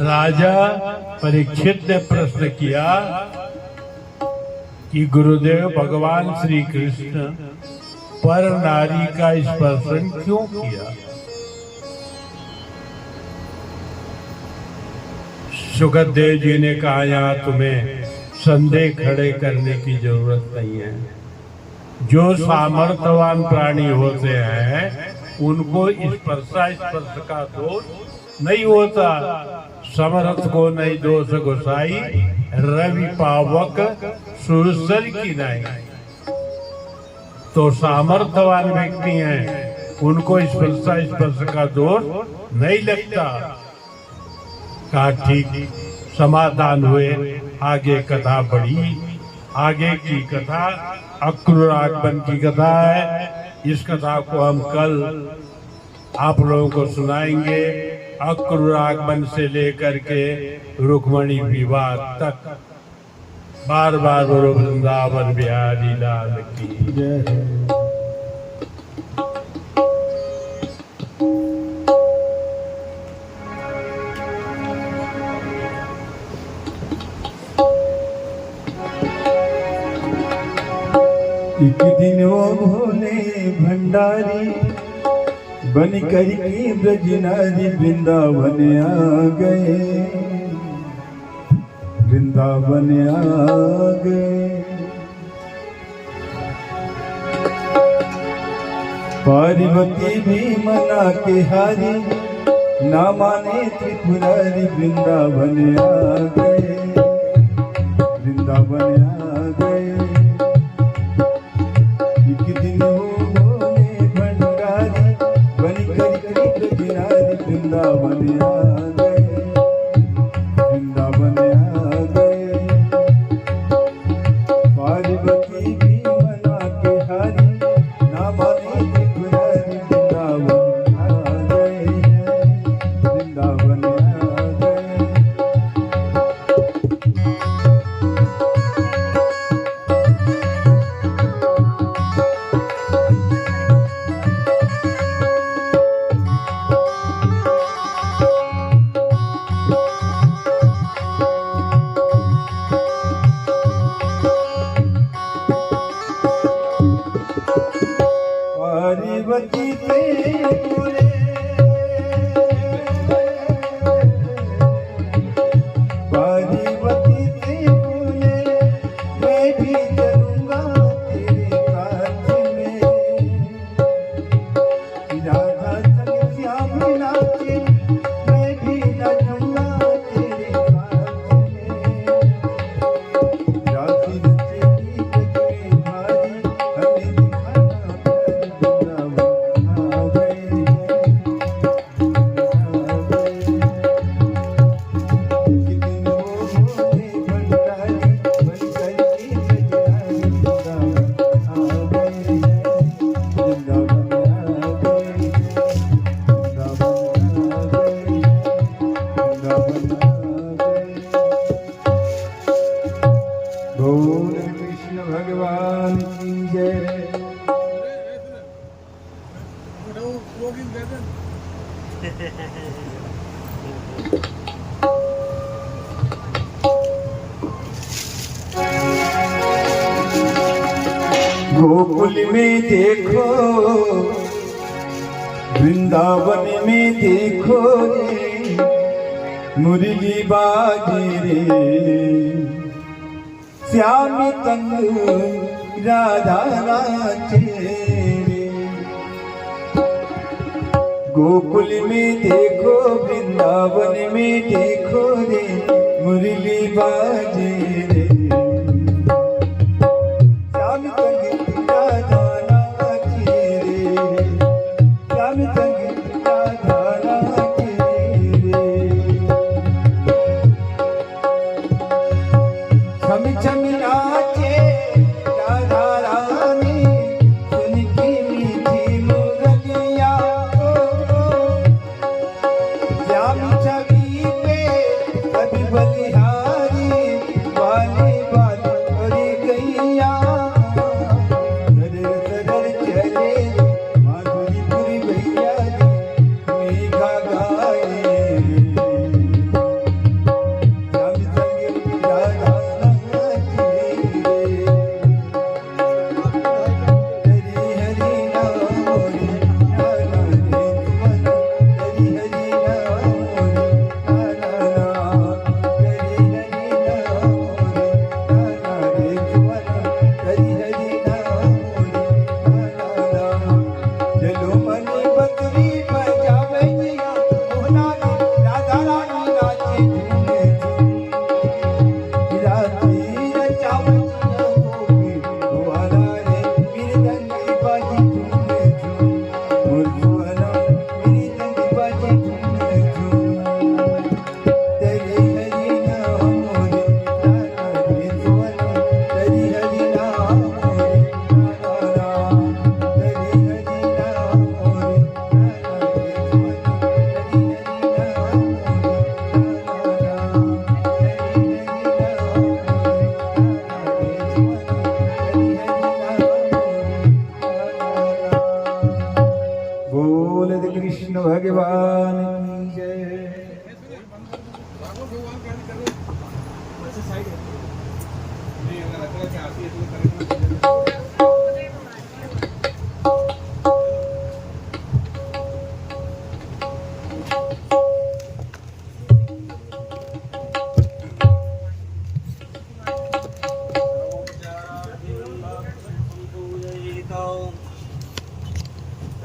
राजा परीक्षित ने प्रश्न किया कि गुरुदेव भगवान श्री कृष्ण पर नारी का स्पर्शन क्यों किया? सुखदेव जी ने कहा, यहाँ तुम्हें संदेह खड़े करने की जरूरत नहीं है। जो सामर्थ्यवान प्राणी होते हैं उनको स्पर्श का दोष नहीं होता। समर्थ को नहीं दोष गोसाई, रवि पावक सुरसर की नहीं। तो सामर्थ्यवान व्यक्ति हैं, उनको स्पर्श का दोष नहीं लगता। कहा ठीक, समाधान हुए। आगे कथा बढ़ी। आगे की कथा अक्रूर आगमन की कथा है। इस कथा को हम कल आप लोगों को सुनाएंगे। अक्रूर आगमन से लेकर के रुक्मणी विवाह तक। बार बार बोलो वृंदावन बिहारी लाल की जय। एक दिन वो भोले भंडारी बन कर के ब्रज नारी वृंदावन आ गए। वृंदावन आ गए। पार्वती भी मना के हारी, ना माने त्रिपुरारी वृंदावन आ गए। वृंदावन आ गए। एक दिन वो भोले भंडारी बन कर के ब्रज नारी वृंदावन आ गए। वृंदावन आ गए। पार्वती भी मना के हारी, ना माने त्रिपुरारी वृंदावन आ गए। वृंदावन आ गए। गोकुल में देखो, वृंदावन में देखो रे, मुरली बाजे रे, श्याम तंग राधा नाचे रे। गोकुल में देखो, वृंदावन में देखो रे, मुरली बाजे रे, श्याम तंग राधा नाचे रे, श्याम तंग राधा नाचे रे। छम छम नाचे राधा रानी, सुन की मीठी मुरलिया, श्याम छवि पे कभी बलिहारी, वाली वाली अरे गैया, दरर दरर चले माधुरीपुरी भैया जी, मेघा गाए श्याम संग राधा नाचे रे। हरि हरि नाम रे, नाना रे जुवना, हरि हरि नाम रे, नाना, हरि हरि नाम रे, नाना रे जुवना, हरि हरि नाम रे, नाना। चलो मनी बकरी बजावे जिया, मोहना रे राधा रानी नाचे झूम झूम। राती रचावे जिया गोपी, गोवाला रे मृदंग बाजी झूम झूम। मोर जुवना मृदंग बाजी झूम झूम। तेरे हरि नाम रे, नाना रे जुवना, तेरे हरि नाम रे, नाना, तेरे हरि नाम रे, नाना रे जुवना, तेरे हरि नाम रे, नाना, तेरे हरि नाम रे, नाना रे जुवना, तेरे हरि नाम रे, नाना। बोल कृष्ण भगवान की जय।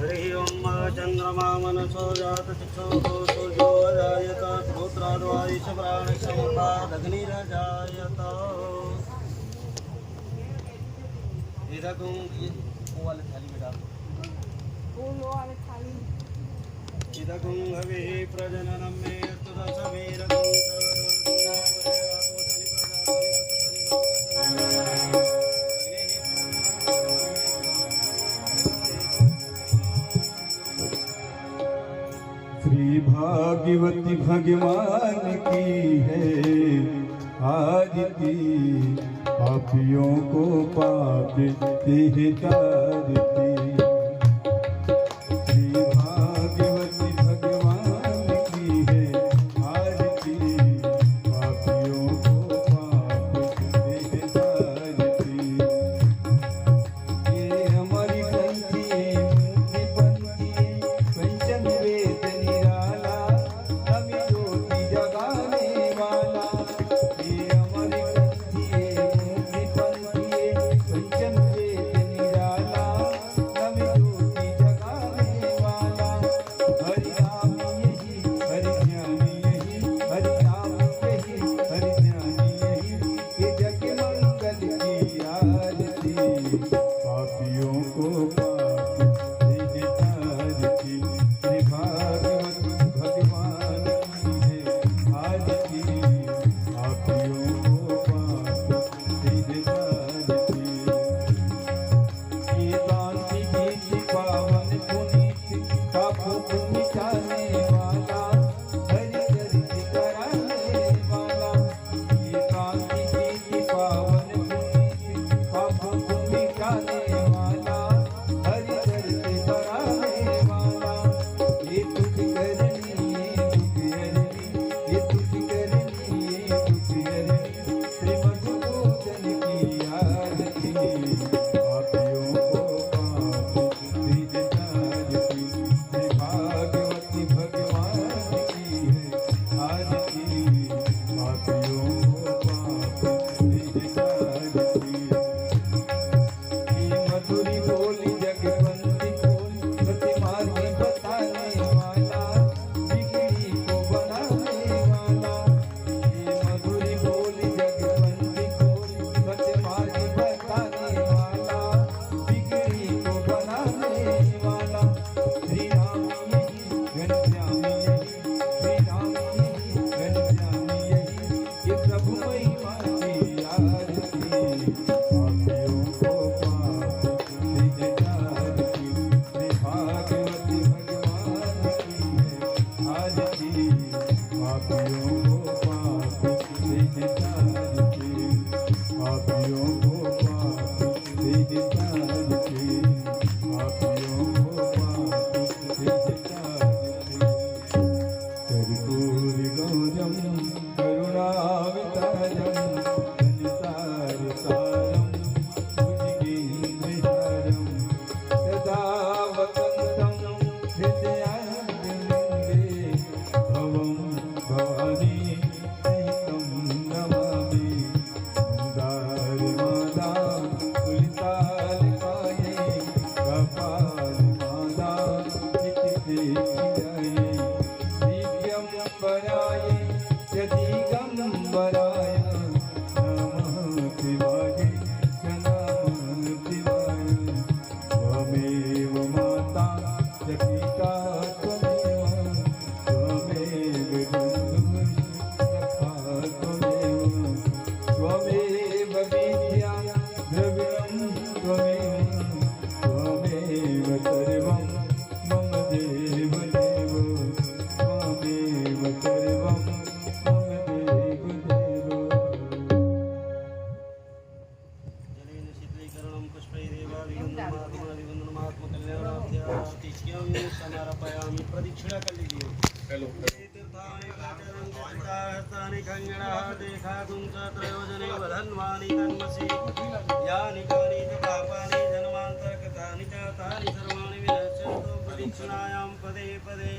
हरि ओम चंद्रमा मनसो जात चिक्षो सूर्यो अजायत, श्रोत्राद्वारिश प्राणसमुपादग्निरजायत। इदकुं वो वाले थाली में डाल, इदकुं हविः प्रजननं मे तदसवीरकुं श्री भागवती भगवान की है आरती, पापियों को पाप से तारती। श्री भागवती भगवान की है आरती, पापियों को पाप से तारती। ये हमारी ग्रंथि मुक्ति पंथी, पंचम वेद निराला, हमें ज्योति जगाने वाला। ये हमारी ग्रंथि मुक्ति पंथी, पंचम वेद निराला, पापियों को पाप से नितार के, पापियों को पाप से नितार के, पापियों को पाप से नितार के। कर्पूर गौरम करुणावतारम संसारसारम भुजगेन्द्रहारम सदा वसन्तं हृदयारविन्दे भवं भवानी सहितं नमामि। मन्दारमाला तुलितालकाये कपालमाला नित्यसेविताये दिव्यम्बराय दिगम्बराय नमः शिवाय च नमः शिवाय। त्वमेव माता च पिता त्वमेव, त्वमेव बन्धुः सखा त्वमेव, त्वमेव विद्या द्रविणं त्वमेव, त्वमेव सर्वं मम देव देव, त्वमेव सर्वं मम देव देव। जलेन शीतलीकरणं पुष्पैरेवाभिवन्दनमात्मकल्याणार्थ्यातिथ्यं समर्पयामि। प्रदक्षिणा कर लीजिए। तीर्थानि प्राचरन्ति त्रिकाहस्तानि खङ्गणाः देखातुं च त्रयोजने वधन्वानि तन्मसि। यानि कानि च पापानि जन्मान्तरकृतानि च तानि सर्वाणि विनश्यन्तु प्रदक्षिणायां पदे पदे।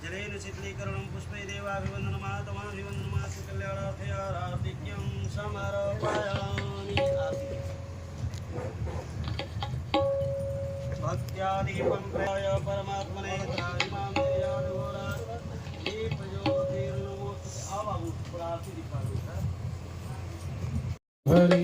जलेन शीतलीकरणं पुष्पैरेवाभिवन्दनमात्मकल्याणार्थ्यातिथ्यं समर्पयामि। भक्त्यादीपं प्राय परमात्मने त्राहिमां देयादघोरा दीपज्योतिर्नमोस्तुते। अब हम थोड़ा आरती दिखा दो सर। हरि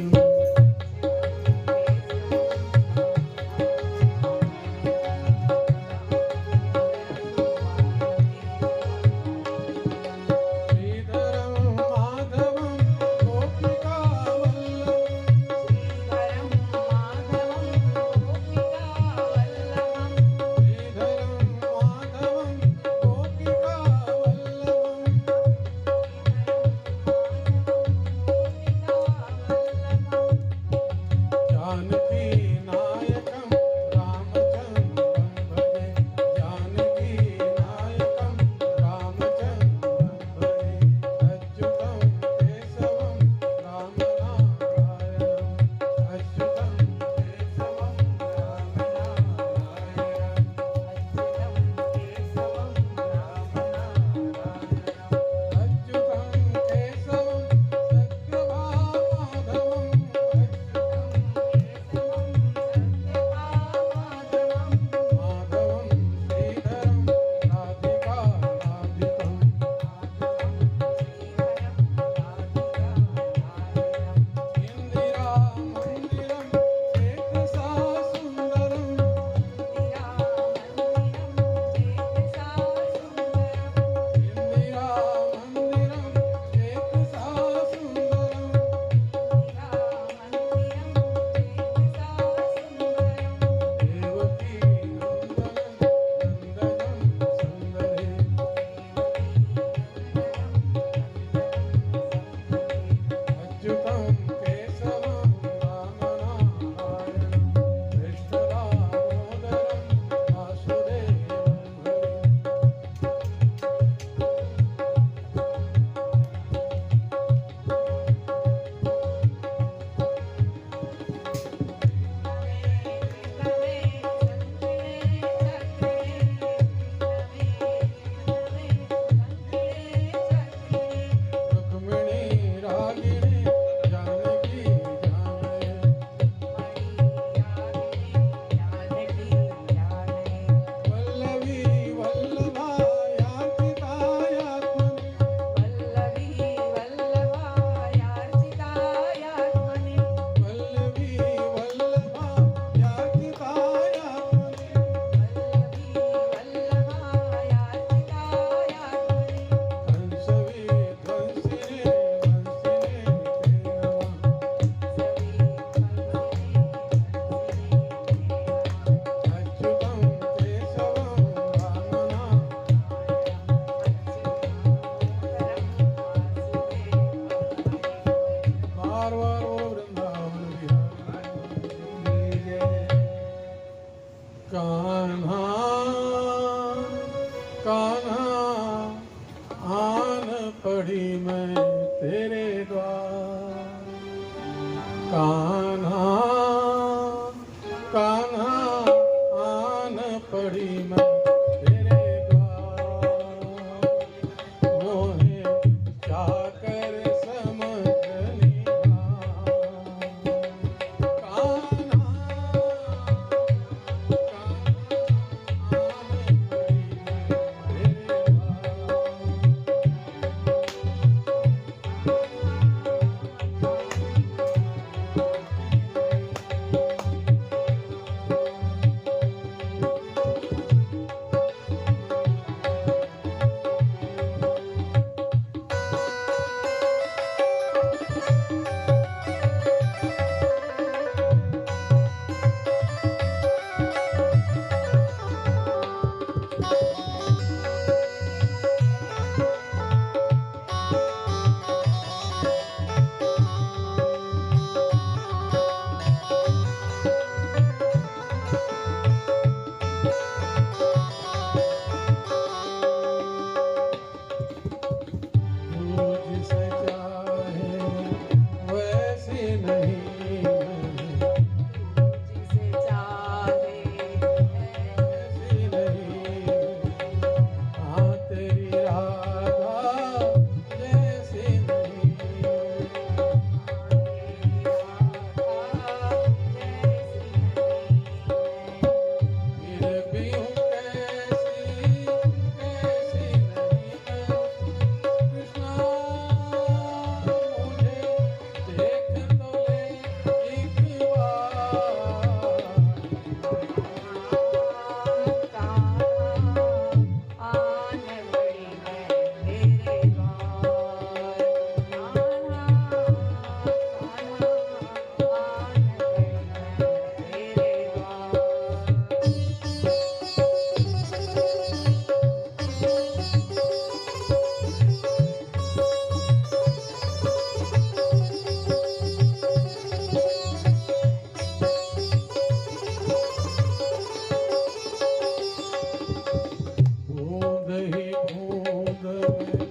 आन पड़ी मैं तेरे द्वार। कान्हा कान्हा आन पड़ी मैं तेरे द्वार। मोहे जाकर समझ निहार। कान्हा बूंद ही बूंद में